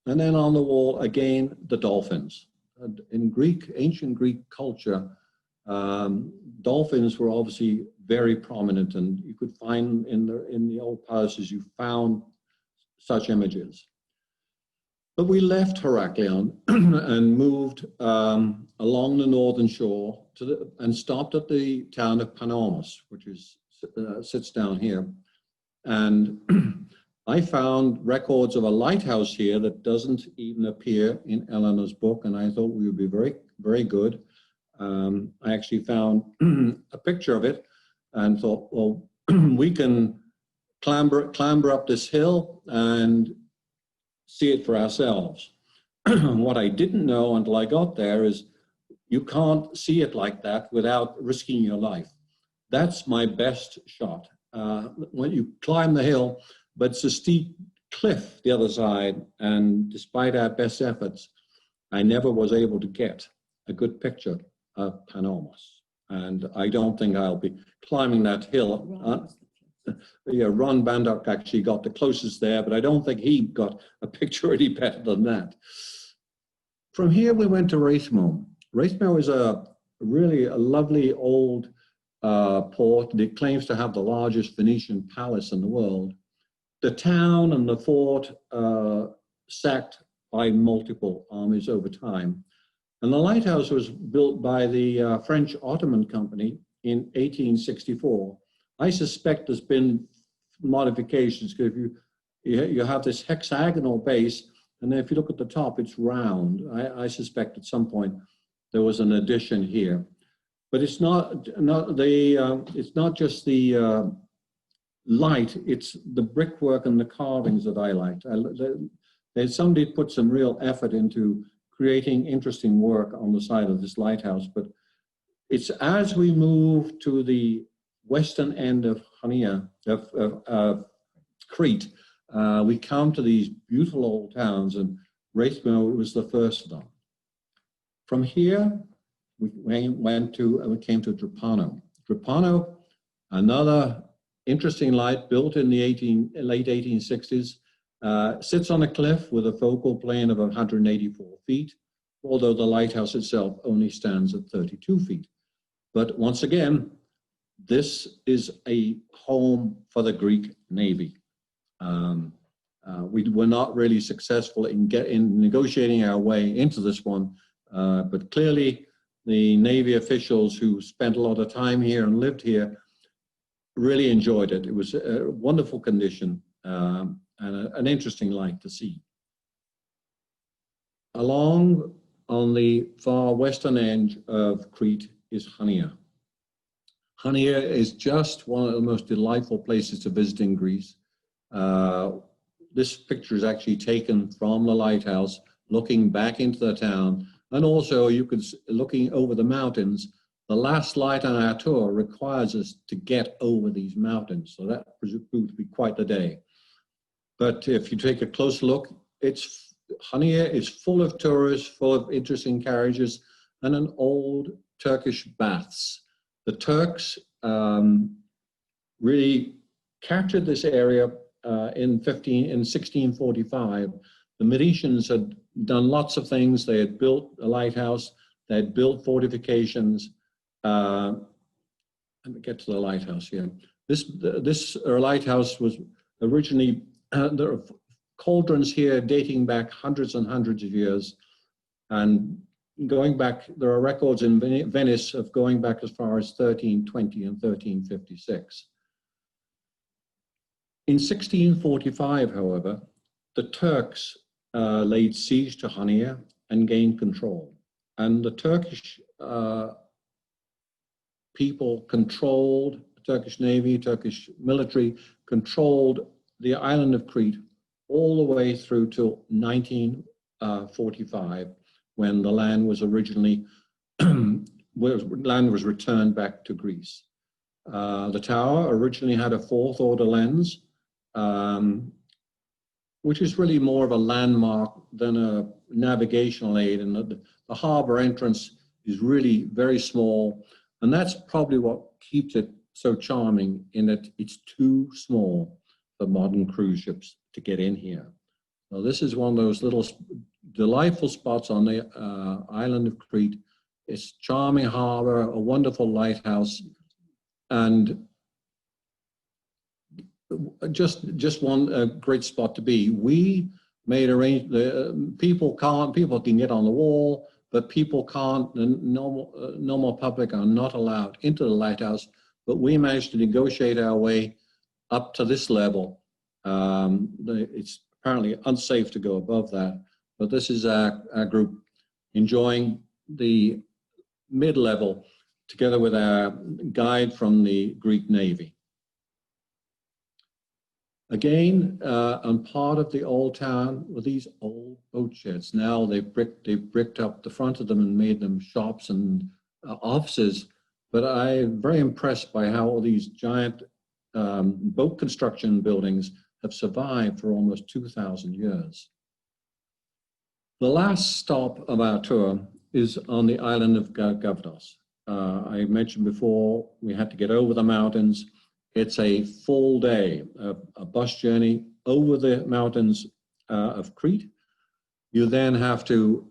and then on the wall, again, the dolphins. And in ancient Greek culture, dolphins were obviously very prominent, and you could find in the old palaces, you found such images. But we left Heraklion and moved along the northern shore and stopped at the town of Panormus, which sits down here. And I found records of a lighthouse here that doesn't even appear in Eleanor's book, and I thought we would be very, very good. I actually found a picture of it and thought, well, we can clamber up this hill and see it for ourselves. What I didn't know until I got there is you can't see it like that without risking your life. That's my best shot. When you climb the hill, but it's a steep cliff the other side, and despite our best efforts, I never was able to get a good picture of Panormus. And I don't think I'll be climbing that hill. Yeah, Ron Bandock actually got the closest there, but I don't think he got a picture any better than that. From here, we went to Rathmo. Rathmo is really a lovely old port. It claims to have the largest Venetian palace in the world. The town and the fort sacked by multiple armies over time. And the lighthouse was built by the French Ottoman Company in 1864. I suspect there's been modifications, because you have this hexagonal base, and then if you look at the top, it's round. I suspect at some point there was an addition here. But it's not just the light, it's the brickwork and the carvings that I liked. Somebody put some real effort into creating interesting work on the side of this lighthouse, but it's as we move to the western end of Crete, we come to these beautiful old towns, and Rathmo was the first of them. From here, we came to Drepano. Drepano, another interesting light built in the late 1860s, sits on a cliff with a focal plane of 184 feet, although the lighthouse itself only stands at 32 feet. But once again, this is a home for the Greek Navy. We were not really successful in negotiating our way into this one, but clearly the Navy officials who spent a lot of time here and lived here really enjoyed it. It was a wonderful condition and an interesting light to see. Along on the far western end of Crete is Chania. Chania is just one of the most delightful places to visit in Greece. This picture is actually taken from the lighthouse, looking back into the town, and also you could, looking over the mountains. The last light on our tour requires us to get over these mountains, so that proved to be quite the day. But if you take a close look, Chania is full of tourists, full of interesting carriages, and an old Turkish baths. The Turks really captured this area in 1645. The Venetians had done lots of things. They had built a lighthouse, they had built fortifications. Let me get to the lighthouse here. This lighthouse was originally, there are cauldrons here dating back hundreds and hundreds of years. And going back, there are records in Venice of going back as far as 1320 and 1356. In 1645, however, the Turks laid siege to Chania and gained control. And the Turkish people controlled, the Turkish Navy, Turkish military controlled the island of Crete all the way through till 1945, when the land was originally, land was returned back to Greece. The tower originally had a fourth order lens, which is really more of a landmark than a navigational aid. And the harbor entrance is really very small. And that's probably what keeps it so charming, in that it's too small for modern cruise ships to get in here. So this is one of those little delightful spots on the island of Crete. It's charming harbor, a wonderful lighthouse, and just one great spot to be. We made people can get on the wall, but people can't. The normal public are not allowed into the lighthouse. But we managed to negotiate our way up to this level. It's apparently unsafe to go above that, but this is our group enjoying the mid-level together with our guide from the Greek Navy. Again, on part of the old town were these old boat sheds. Now they've bricked up the front of them and made them shops and offices. But I'm very impressed by how all these giant boat construction buildings have survived for almost 2,000 years. The last stop of our tour is on the island of Gavdos. I mentioned before, we had to get over the mountains. It's a full day, a bus journey over the mountains of Crete. You then have to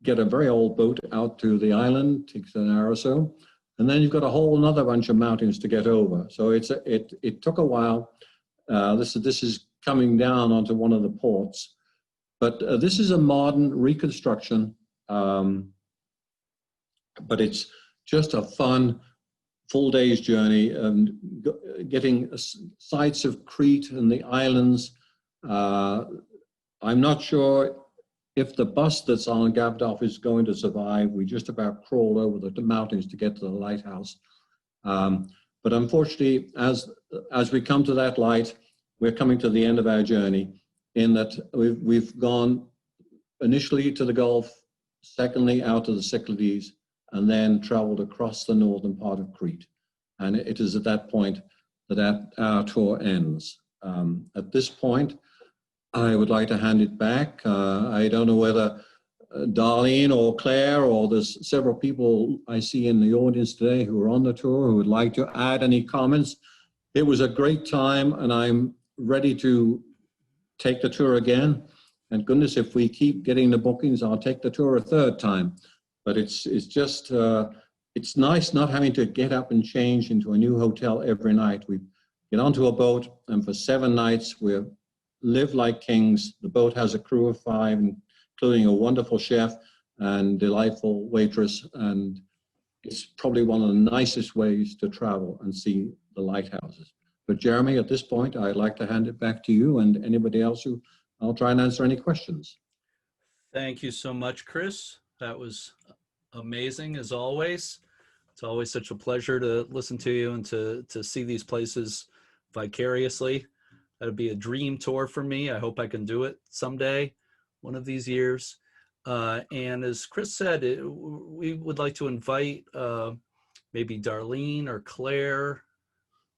get a very old boat out to the island, takes an hour or so, and then you've got a whole another bunch of mountains to get over. So it took a while. This is coming down onto one of the ports, but this is a modern reconstruction, but it's just a fun full day's journey and getting sights of Crete and the islands. I'm not sure if the bus that's on Gavdov is going to survive. We just about crawled over the mountains to get to the lighthouse. But unfortunately, as we come to that light, we're coming to the end of our journey, in that we've gone initially to the Gulf, secondly out to the Cyclades, and then traveled across the northern part of Crete. And it is at that point that our tour ends. At this point, I would like to hand it back. I don't know whether Darlene or Claire, or there's several people I see in the audience today who are on the tour who would like to add any comments. It was a great time, and I'm ready to take the tour again. And goodness, if we keep getting the bookings, I'll take the tour a third time. But it's just, it's nice not having to get up and change into a new hotel every night. We get onto a boat, and for 7 nights, we live like kings. The boat has a crew of 5, including a wonderful chef and delightful waitress. And it's probably one of the nicest ways to travel and see the lighthouses. But Jeremy, at this point, I'd like to hand it back to you and anybody else who I'll try and answer any questions. Thank you so much, Chris. That was amazing as always. It's always such a pleasure to listen to you and to see these places vicariously. That'd be a dream tour for me. I hope I can do it someday, one of these years. And as Chris said, we would like to invite maybe Darlene or Claire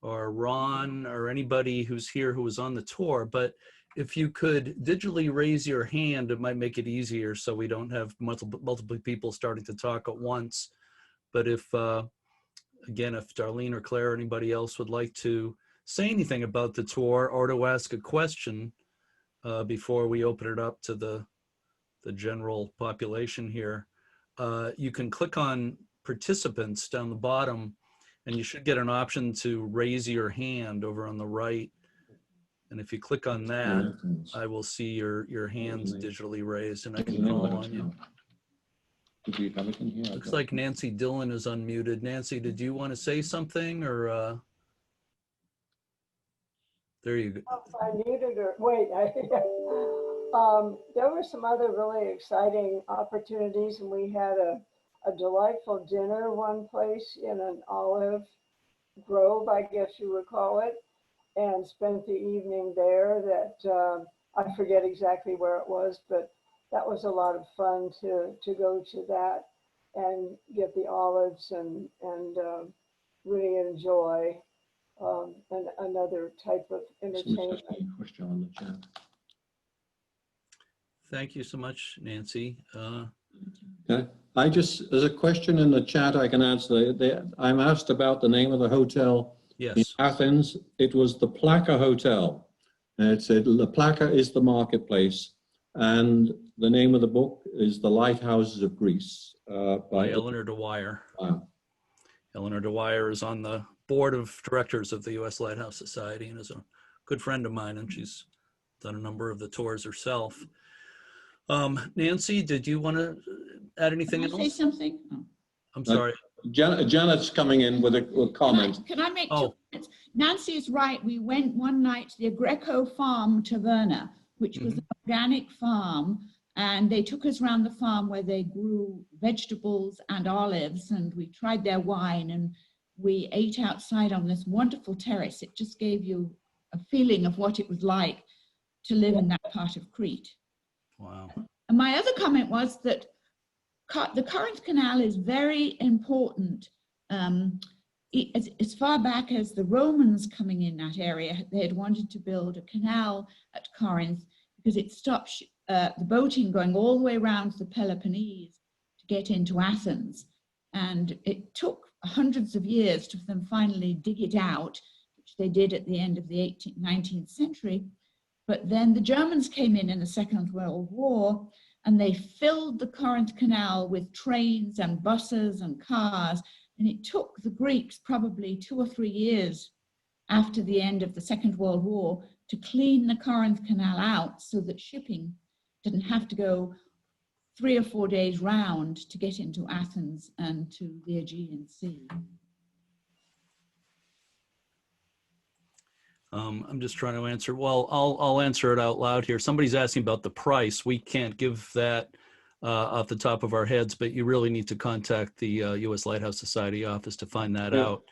or Ron or anybody who's here who was on the tour. But if you could digitally raise your hand, it might make it easier so we don't have multiple people starting to talk at once. But if, again, if Darlene or Claire or anybody else would like to say anything about the tour or to ask a question before we open it up to the general population here, you can click on participants down the bottom, and you should get an option to raise your hand over on the right. And if you click on that, I will see your hands digitally raised, and I can call on you. Looks like Nancy Dillon is unmuted. Nancy, did you want to say something, or there you go. Oh, I muted her. Wait, there were some other really exciting opportunities, and we had a delightful dinner one place in an olive grove, I guess you would call it, and spent the evening there. That I forget exactly where it was, but that was a lot of fun to go to that and get the olives and really enjoy and another type of entertainment. Question on the chat. Thank you so much, Nancy. Okay. There's a question in the chat I can answer. I'm asked about the name of the hotel in Yes. Athens. It was the Plaka Hotel. And it said, the Plaka is the marketplace. And the name of the book is The Lighthouses of Greece. By Eleanor Dwyer. Wow. Eleanor Dwyer is on the board of directors of the US Lighthouse Society and is a good friend of mine, and she's done a number of the tours herself. Nancy, did you want to add anything else? Say something? Oh. I'm sorry. Janet's coming in with a comment. Can I make 2 comments? Nancy is right. We went one night to the Greco Farm Taverna, which was an organic farm, and they took us around the farm where they grew vegetables and olives, and we tried their wine, and we ate outside on this wonderful terrace. It just gave you a feeling of what it was like to live in that part of Crete. Wow. And my other comment was that the Corinth Canal is very important. As far back as the Romans coming in that area, they had wanted to build a canal at Corinth because it stops the boating going all the way around the Peloponnese to get into Athens. And it took hundreds of years to them finally dig it out, which they did at the end of the 19th century. But then the Germans came in the Second World War, and they filled the Corinth Canal with trains and buses and cars. And it took the Greeks probably 2 or 3 years after the end of the Second World War to clean the Corinth Canal out so that shipping didn't have to go 3 or 4 days round to get into Athens and to the Aegean Sea. I'm just trying to answer. Well, I'll answer it out loud here. Somebody's asking about the price. We can't give that off the top of our heads, but you really need to contact the U.S. Lighthouse Society office to find that out.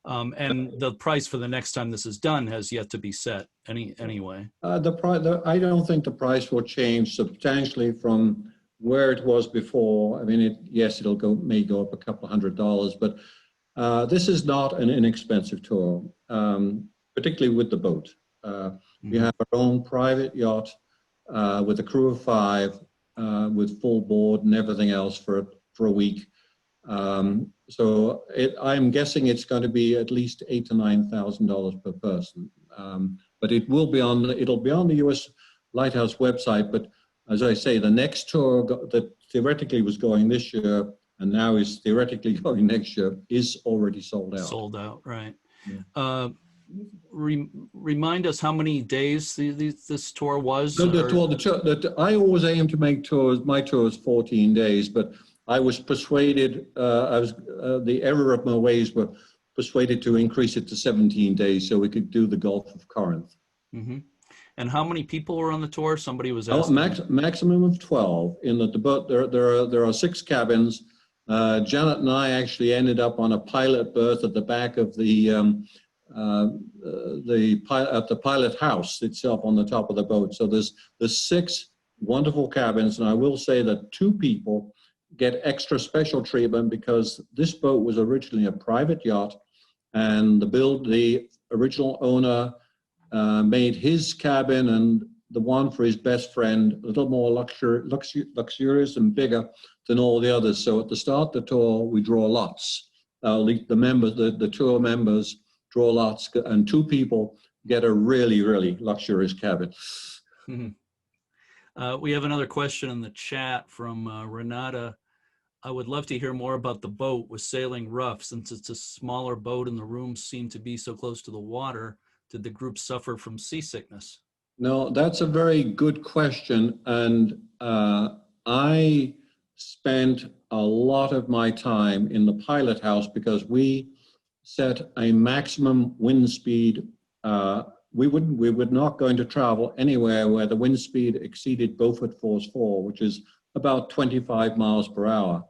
And the price for the next time this is done has yet to be set anyway. I don't think the price will change substantially from where it was before. I mean, yes, may go up a couple $100, but this is not an inexpensive tour, particularly with the boat. We have our own private yacht with a crew of 5, with full board and everything else for a week. So I'm guessing it's going to be at least $8,000 to $9,000 per person. But it'll be on the U.S. Lighthouse website. But as I say, the next tour that theoretically was going this year and now is theoretically going next year is already sold out. Sold out, right? Yeah. Remind us how many days this tour was? I always aim to make my tours 14 days, but I was persuaded, the error of my ways were persuaded to increase it to 17 days so we could do the Gulf of Corinth. Mm-hmm. And how many people were on the tour? Somebody was asking. Maximum of 12. In the boat, there are 6 cabins. Janet and I actually ended up on a pilot berth at the back of the pilot house itself on the top of the boat. So there's 6 wonderful cabins, and I will say that 2 people get extra special treatment because this boat was originally a private yacht, and the original owner made his cabin and the one for his best friend a little more luxurious and bigger than all the others. So at the start of the tour, we draw lots. The tour members draw lots, and 2 people get a really, really luxurious cabin. Mm-hmm. We have another question in the chat from Renata. I would love to hear more about the boat. Was sailing rough? Since it's a smaller boat and the rooms seem to be so close to the water, did the group suffer from seasickness? No, that's a very good question. And I spent a lot of my time in the pilot house because we set a maximum wind speed. We were not going to travel anywhere where the wind speed exceeded Beaufort Force 4, which is about 25 miles per hour.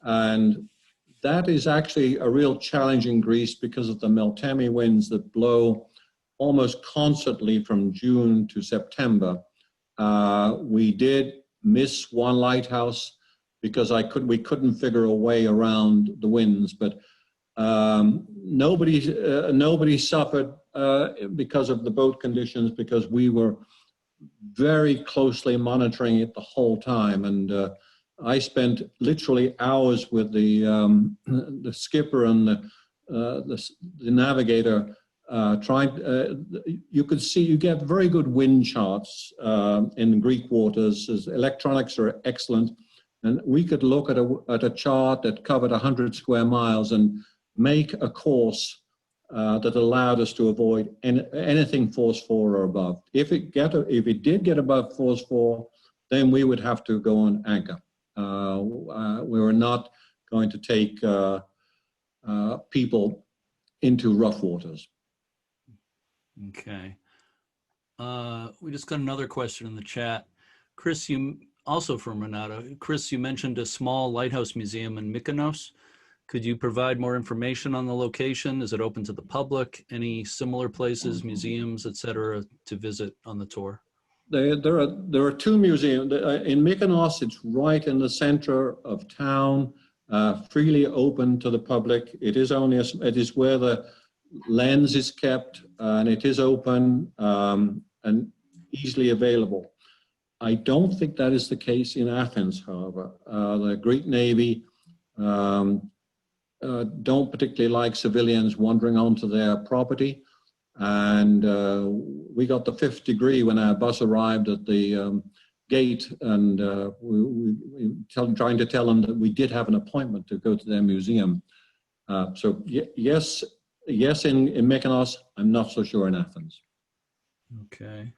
And that is actually a real challenge in Greece because of the Meltemi winds that blow almost constantly from June to September. We did miss one lighthouse because we couldn't figure a way around the winds, but nobody suffered because of the boat conditions, because we were very closely monitoring it the whole time. And I spent literally hours with the skipper and the navigator you get very good wind charts in Greek waters. Electronics are excellent. And we could look at a chart that covered 100 square miles and make a course that allowed us to avoid anything force 4 or above. If it did get above force 4, then we would have to go on anchor. We were not going to take people into rough waters. Okay. We just got another question in the chat. Chris, also from Renata. Chris, you mentioned a small lighthouse museum in Mykonos. Could you provide more information on the location? Is it open to the public? Any similar places, museums, etc., to visit on the tour? There are 2 museums. In Mykonos, it's right in the center of town, freely open to the public. It is where the lens is kept, and it is open and easily available. I don't think that is the case in Athens, however. The Greek Navy don't particularly like civilians wandering onto their property. And we got the 5th degree when our bus arrived at the gate, and trying to tell them that we did have an appointment to go to their museum. So yes in Mykonos, I'm not so sure in Athens. Okay.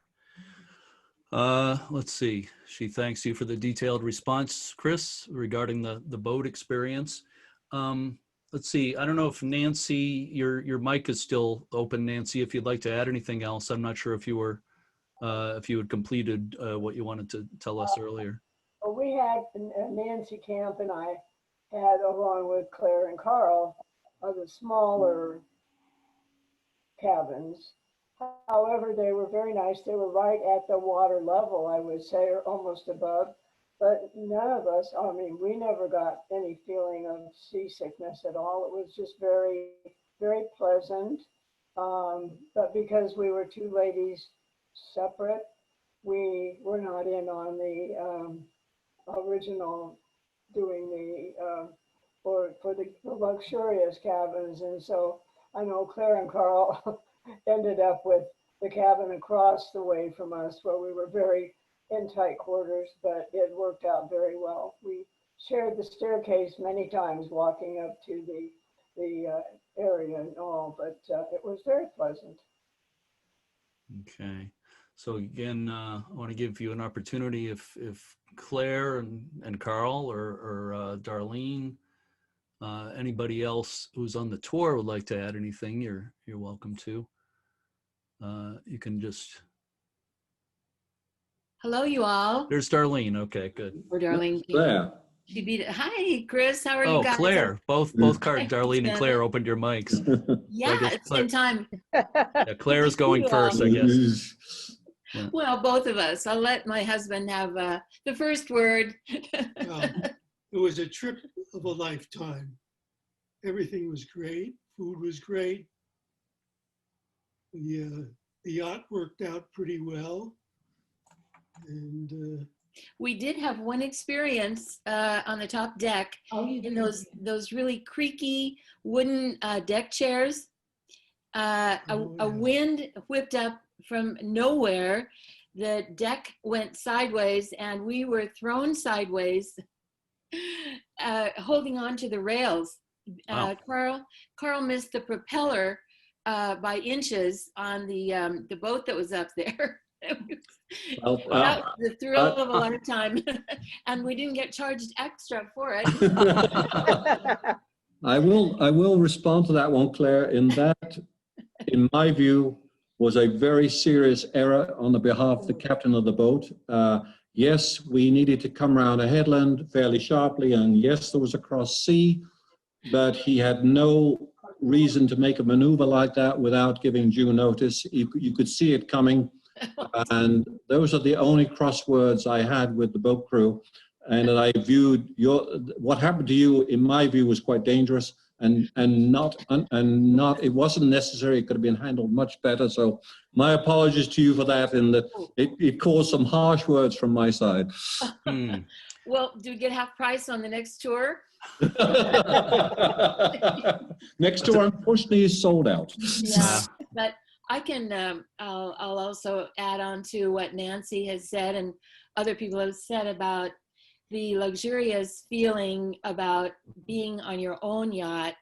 Let's see. She thanks you for the detailed response, Chris, regarding the boat experience. Let's see. I don't know if Nancy, your mic is still open, Nancy, if you'd like to add anything else. I'm not sure if you were, if you had completed what you wanted to tell us earlier. Well, we had, Nancy Camp and I had, along with Claire and Carl, the smaller cabins. However, they were very nice. They were right at the water level, I would say, or almost above. But none of us, I mean, we never got any feeling of seasickness at all. It was just very, very pleasant. But because we were 2 ladies separate, we were not in on the original doing the, for the luxurious cabins. And so I know Claire and Carl ended up with the cabin across the way from us, where we were very in tight quarters, but it worked out very well. We shared the staircase many times walking up to the area and all, but it was very pleasant. Okay. So again, I want to give you an opportunity if Claire and Carl or Darlene, anybody else who's on the tour would like to add anything, you're welcome to. You can just. Hello, you all. There's Darlene. Okay, good. Or Darlene. Claire. She beat it. Hi, Chris. How are you guys? Claire. Both Darlene and Claire opened your mics. Yeah, at the same time. Yeah, Claire's going first, I guess. Yeah. Well, both of us. I'll let my husband have the first word. It was a trip of a lifetime. Everything was great. Food was great. The yacht worked out pretty well. And we did have one experience on the top deck in those really creaky wooden deck chairs. A wind whipped up from nowhere. The deck went sideways and we were thrown sideways, holding on to the rails. Wow. Carl missed the propeller by inches on the boat that was up there. Well, that was the thrill of a lifetime, and we didn't get charged extra for it. I will respond to that one, Claire, in that, in my view, was a very serious error on the behalf of the captain of the boat. Yes, we needed to come around a headland fairly sharply, and yes, there was a cross sea, but he had no reason to make a maneuver like that without giving due notice. You could see it coming. And those are the only crosswords I had with the boat crew. And that I viewed what happened to you, in my view, was quite dangerous and not, it wasn't necessary. It could have been handled much better. So my apologies to you for that, and that it caused some harsh words from my side. Well, do we get half price on the next tour? Next tour, unfortunately, is sold out. Yeah, but I can, I'll also add on to what Nancy has said and other people have said about the luxurious feeling about being on your own yacht.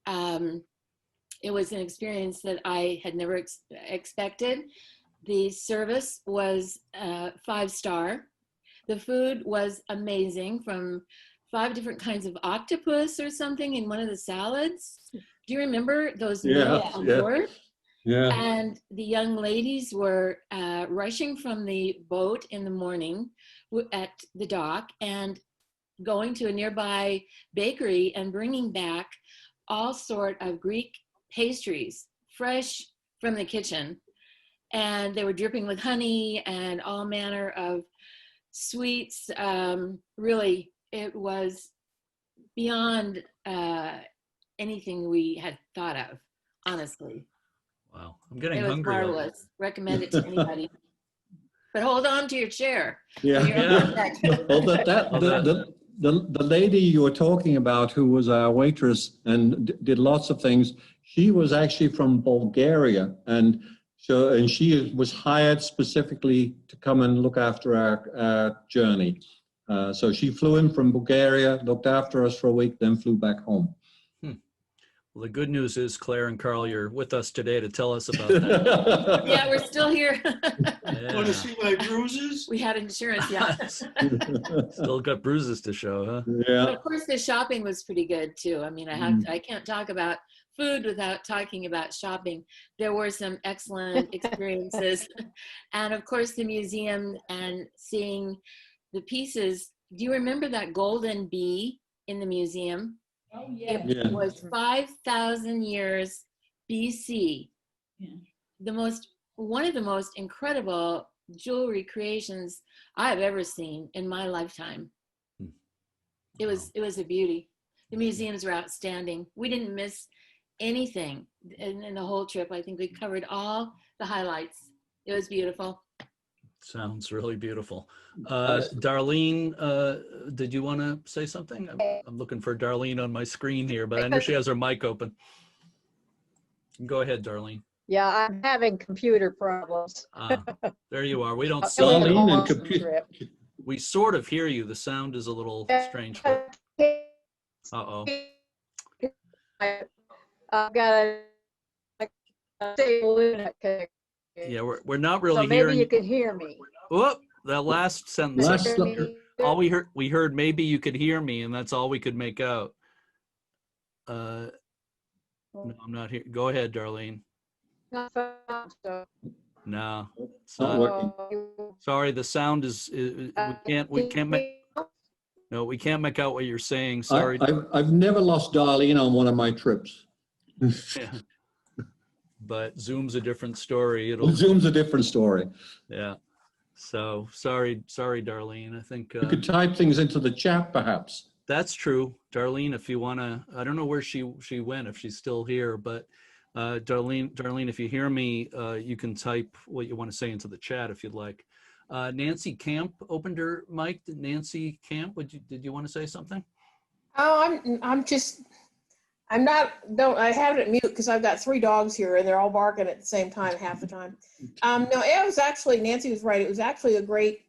It was an experience that I had never expected. The service was 5-star. The food was amazing, from 5 different kinds of octopus or something in one of the salads. Do you remember those meals on board? Yeah. And the young ladies were rushing from the boat in the morning at the dock and going to a nearby bakery and bringing back all sort of Greek pastries, fresh from the kitchen. And they were dripping with honey and all manner of sweets. Really, it was beyond anything we had thought of, honestly. Wow, I'm getting it was hungry. Marvelous. Recommend it to anybody. But hold on to your chair. Yeah. When you're on the deck. Well, the lady you were talking about, who was our waitress and did lots of things, she was actually from Bulgaria, and she was hired specifically to come and look after our journey. So she flew in from Bulgaria, looked after us for a week, then flew back home. Well, the good news is, Claire and Carl, you're with us today to tell us about that. Yeah, we're still here. Want to see my bruises? We had insurance, yeah. Still got bruises to show, huh? But Yeah. of course, the shopping was pretty good too. I mean, I can't talk about food without talking about shopping. There were some excellent experiences. And of course, the museum and seeing the pieces. Do you remember that golden bee in the museum? Oh, yeah. It was 5,000 years BC. Yeah. One of the most incredible jewelry creations I've ever seen in my lifetime. It was a beauty. The museums were outstanding. We didn't miss anything in the whole trip. I think we covered all the highlights. It was beautiful. Sounds really beautiful. Darlene, did you want to say something? I'm looking for Darlene on my screen here, but I know she has her mic open. Go ahead, Darlene. Yeah, I'm having computer problems. There you are. We don't It was see a Darlene and long computer. trip. We sort of hear you. The sound is a little strange. Uh-oh. I've got a stable internet connection. Yeah, we're not really So maybe hearing. you can hear me. Whoop, that last sentence. Last- Hear me? All we heard maybe you could hear me, and that's all we could make out. No, I'm not here. Go ahead, Darlene. So, No, Not working. sorry. The sound is we can't make make out what you're saying. Sorry. I've never lost Darlene on one of my trips. Yeah. But Zoom's a different story. It'll Zoom's a different story. yeah. So sorry, Darlene. I think You could type things into the chat, perhaps. that's true, Darlene. If you wanna, I don't know where she went. If she's still here, but Darlene, if you hear me, you can type what you want to say into the chat if you'd like. Nancy Camp opened her mic. Nancy Camp, did you want to say something? Oh, I have it mute because I've got 3 dogs here and they're all barking at the same time half the time. No, it was actually, Nancy was right. It was actually a great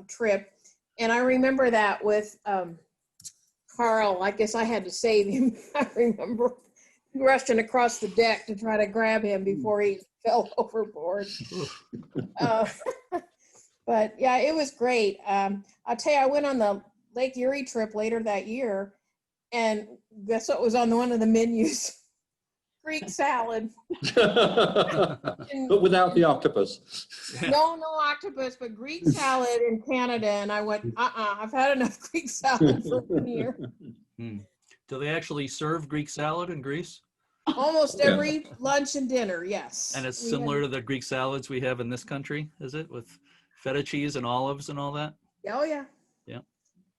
trip. And I remember that with Carl, I guess I had to save him. I remember rushing across the deck to try to grab him before he fell overboard. But yeah, it was great. I'll tell you, I went on the Lake Erie trip later that year, and guess what was on one of the menus? Greek salad. But without the octopus. No octopus, but Greek salad in Canada. And I went, I've had enough Greek salad for 1 year. Do they actually serve Greek salad in Greece? Almost every lunch and dinner, yes. And it's We similar had- to the Greek salads we have in this country, is it? With feta cheese and olives and all that? Oh, yeah. Yeah.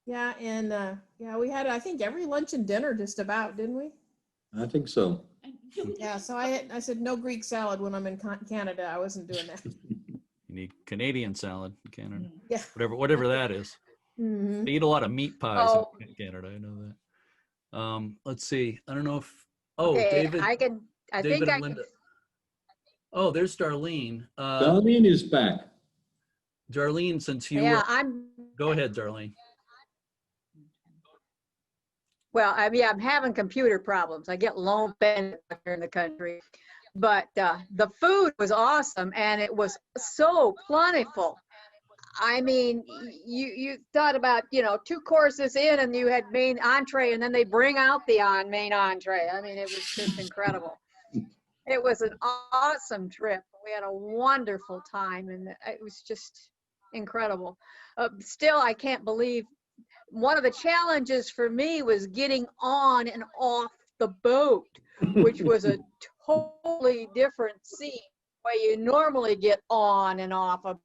Yeah, and yeah, we had, I think, every lunch and dinner just about, didn't we? I think so. Yeah, so I said no Greek salad when I'm in Canada. I wasn't doing that. You need Canadian salad in Canada. Yeah. Whatever that is. Mhm. They eat a lot of meat pies Oh. in Canada, I know that. Let's see. I don't know if Okay, David. I David think and I can. Linda. Oh, there's Darlene. Darlene is back. Darlene, since you Yeah, were, go ahead, Darlene. Well, I mean, I'm having computer problems. I get lone band here in the country, but the food was awesome and it was so plentiful. I mean, you thought about, 2 courses in and you had main entree and then they bring out the main entree. I mean, it was just incredible. It was an awesome trip. We had a wonderful time and it was just incredible. Still, I can't believe one of the challenges for me was getting on and off the boat, which was a totally different scene where you normally get on and off of,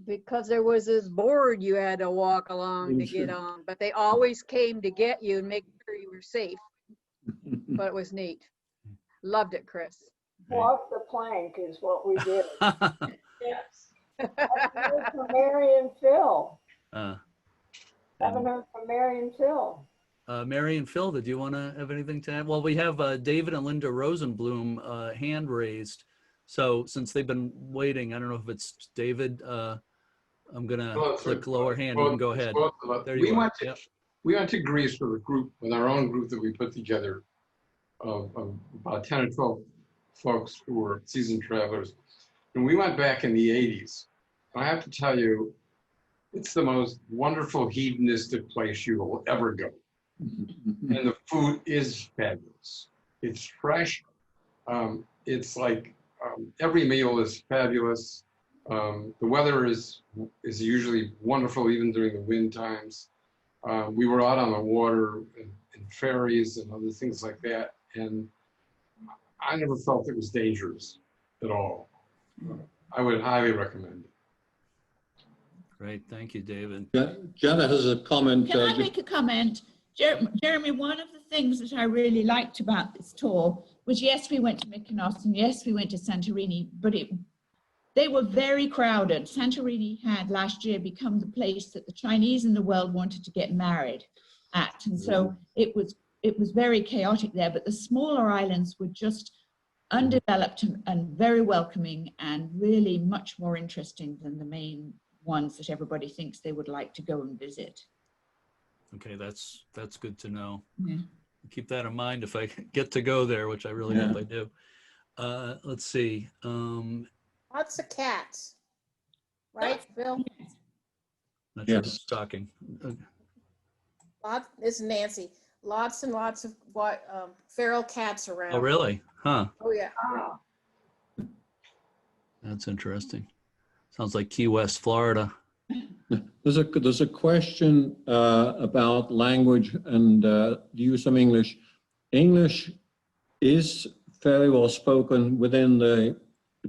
because there was this board you had to walk along to get on, but they always came to get you and make sure you were safe. But it was neat. Loved it, Chris. Walk the plank is what we did. Yes. That's good for Mary and Phil. Haven't heard from Mary and Phil. Mary and Phil, did you want to have anything to add? Well, we have David and Linda Rosenblum hand raised. So since they've been waiting, I don't know if it's David. I'm going to click lower hand. You can go ahead. There you are. Yep. We went to Greece with a group, with our own group that we put together of about 10 or 12 folks who were seasoned travelers. And we went back in the 80s. I have to tell you, it's the most wonderful hedonistic place you will ever go. And the food is fabulous. It's fresh. It's like every meal is fabulous. The weather is usually wonderful, even during the wind times. We were out on the water and ferries and other things like that. And I never felt it was dangerous at all. I would highly recommend it. Great. Thank you, David. Jenna has a comment. Can I make a comment? Jeremy, one of the things that I really liked about this tour was, yes, we went to Mykonos and yes, we went to Santorini, but they were very crowded. Santorini had last year become the place that the Chinese in the world wanted to get married at. And so it was very chaotic there, but the smaller islands were just undeveloped and very welcoming and really much more interesting than the main ones that everybody thinks they would like to go and visit. Okay, that's good to know. Yeah. Keep that in mind if I get to go there, which I really hope I do. Let's see. Lots of cats, right, Phil? Not sure who's talking. This is Nancy. Lots and lots of feral cats around. Oh, really? Huh. Oh, yeah. That's interesting. Sounds like Key West, Florida. There's a question about language and the use of English. English is fairly well spoken within the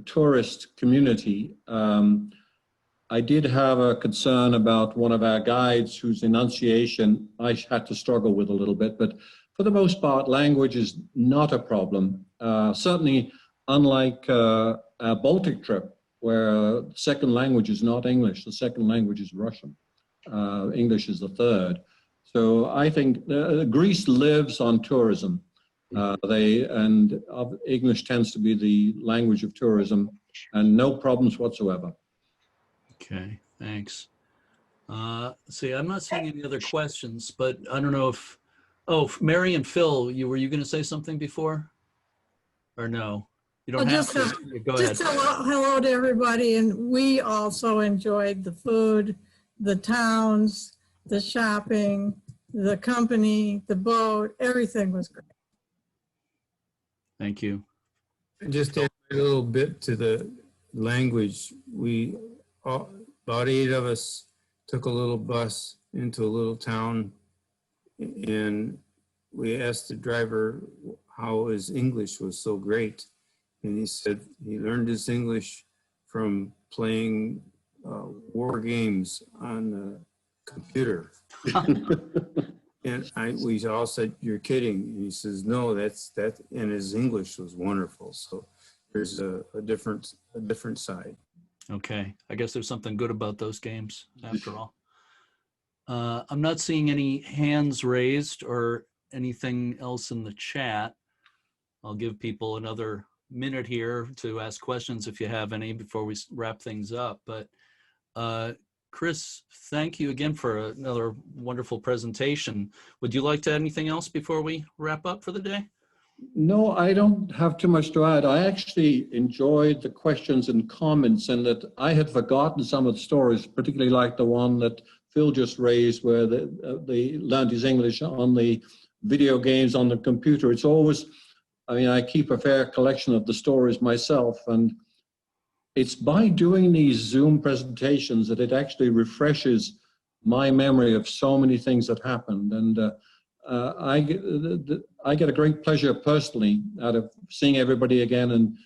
tourist community. I did have a concern about one of our guides whose enunciation I had to struggle with a little bit, but for the most part, language is not a problem. Certainly, unlike our Baltic trip, where the second language is not English, the second language is Russian. English is the third. So I think Greece lives on tourism. English tends to be the language of tourism, and no problems whatsoever. Okay, thanks. See, I'm not seeing any other questions, but I don't know if, Mary and Phil, were you going to say something before? Or no? You don't have to. Go ahead. Just hello to everybody, and we also enjoyed the food, the towns, the shopping, the company, the boat, everything was great. Thank you. Just add a little bit to the language. We, about 8 of us, took a little bus into a little town, and we asked the driver how his English was so great. And he said he learned his English from playing war games on the computer. And we all said, "You're kidding." And he says, "No, that's that." And his English was wonderful. So there's a different side. Okay, I guess there's something good about those games after all. I'm not seeing any hands raised or anything else in the chat. I'll give people another minute here to ask questions if you have any before we wrap things up. But Chris, thank you again for another wonderful presentation. Would you like to add anything else before we wrap up for the day? No, I don't have too much to add. I actually enjoyed the questions and comments, and that I had forgotten some of the stories, particularly like the one that Phil just raised where they learned his English on the video games on the computer. It's always, I mean, I keep a fair collection of the stories myself, and it's by doing these Zoom presentations that it actually refreshes my memory of so many things that happened. And I get a great pleasure personally out of seeing everybody again and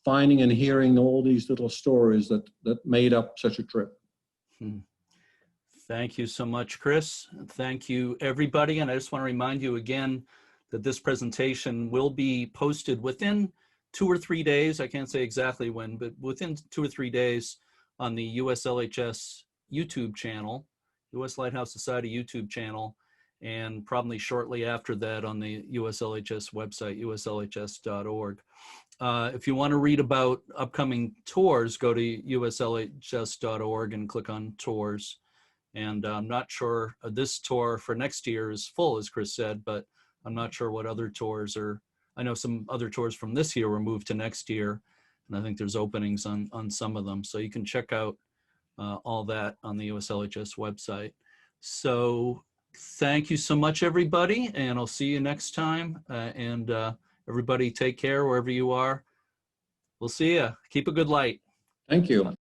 finding and hearing all these little stories that made up such a trip. Thank you so much, Chris. Thank you, everybody. And I just want to remind you again that this presentation will be posted within 2 or 3 days. I can't say exactly when, but within 2 or 3 days on the USLHS YouTube channel. US Lighthouse Society YouTube channel, and probably shortly after that on the USLHS website, uslhs.org. If you want to read about upcoming tours, go to uslhs.org and click on tours. And I'm not sure, this tour for next year is full, as Chris said, but I'm not sure what other tours are. I know some other tours from this year were moved to next year, and I think there's openings on some of them. So you can check out all that on the USLHS website. So thank you so much, everybody, and I'll see you next time. Everybody take care wherever you are. We'll see you. Keep a good light. Thank you.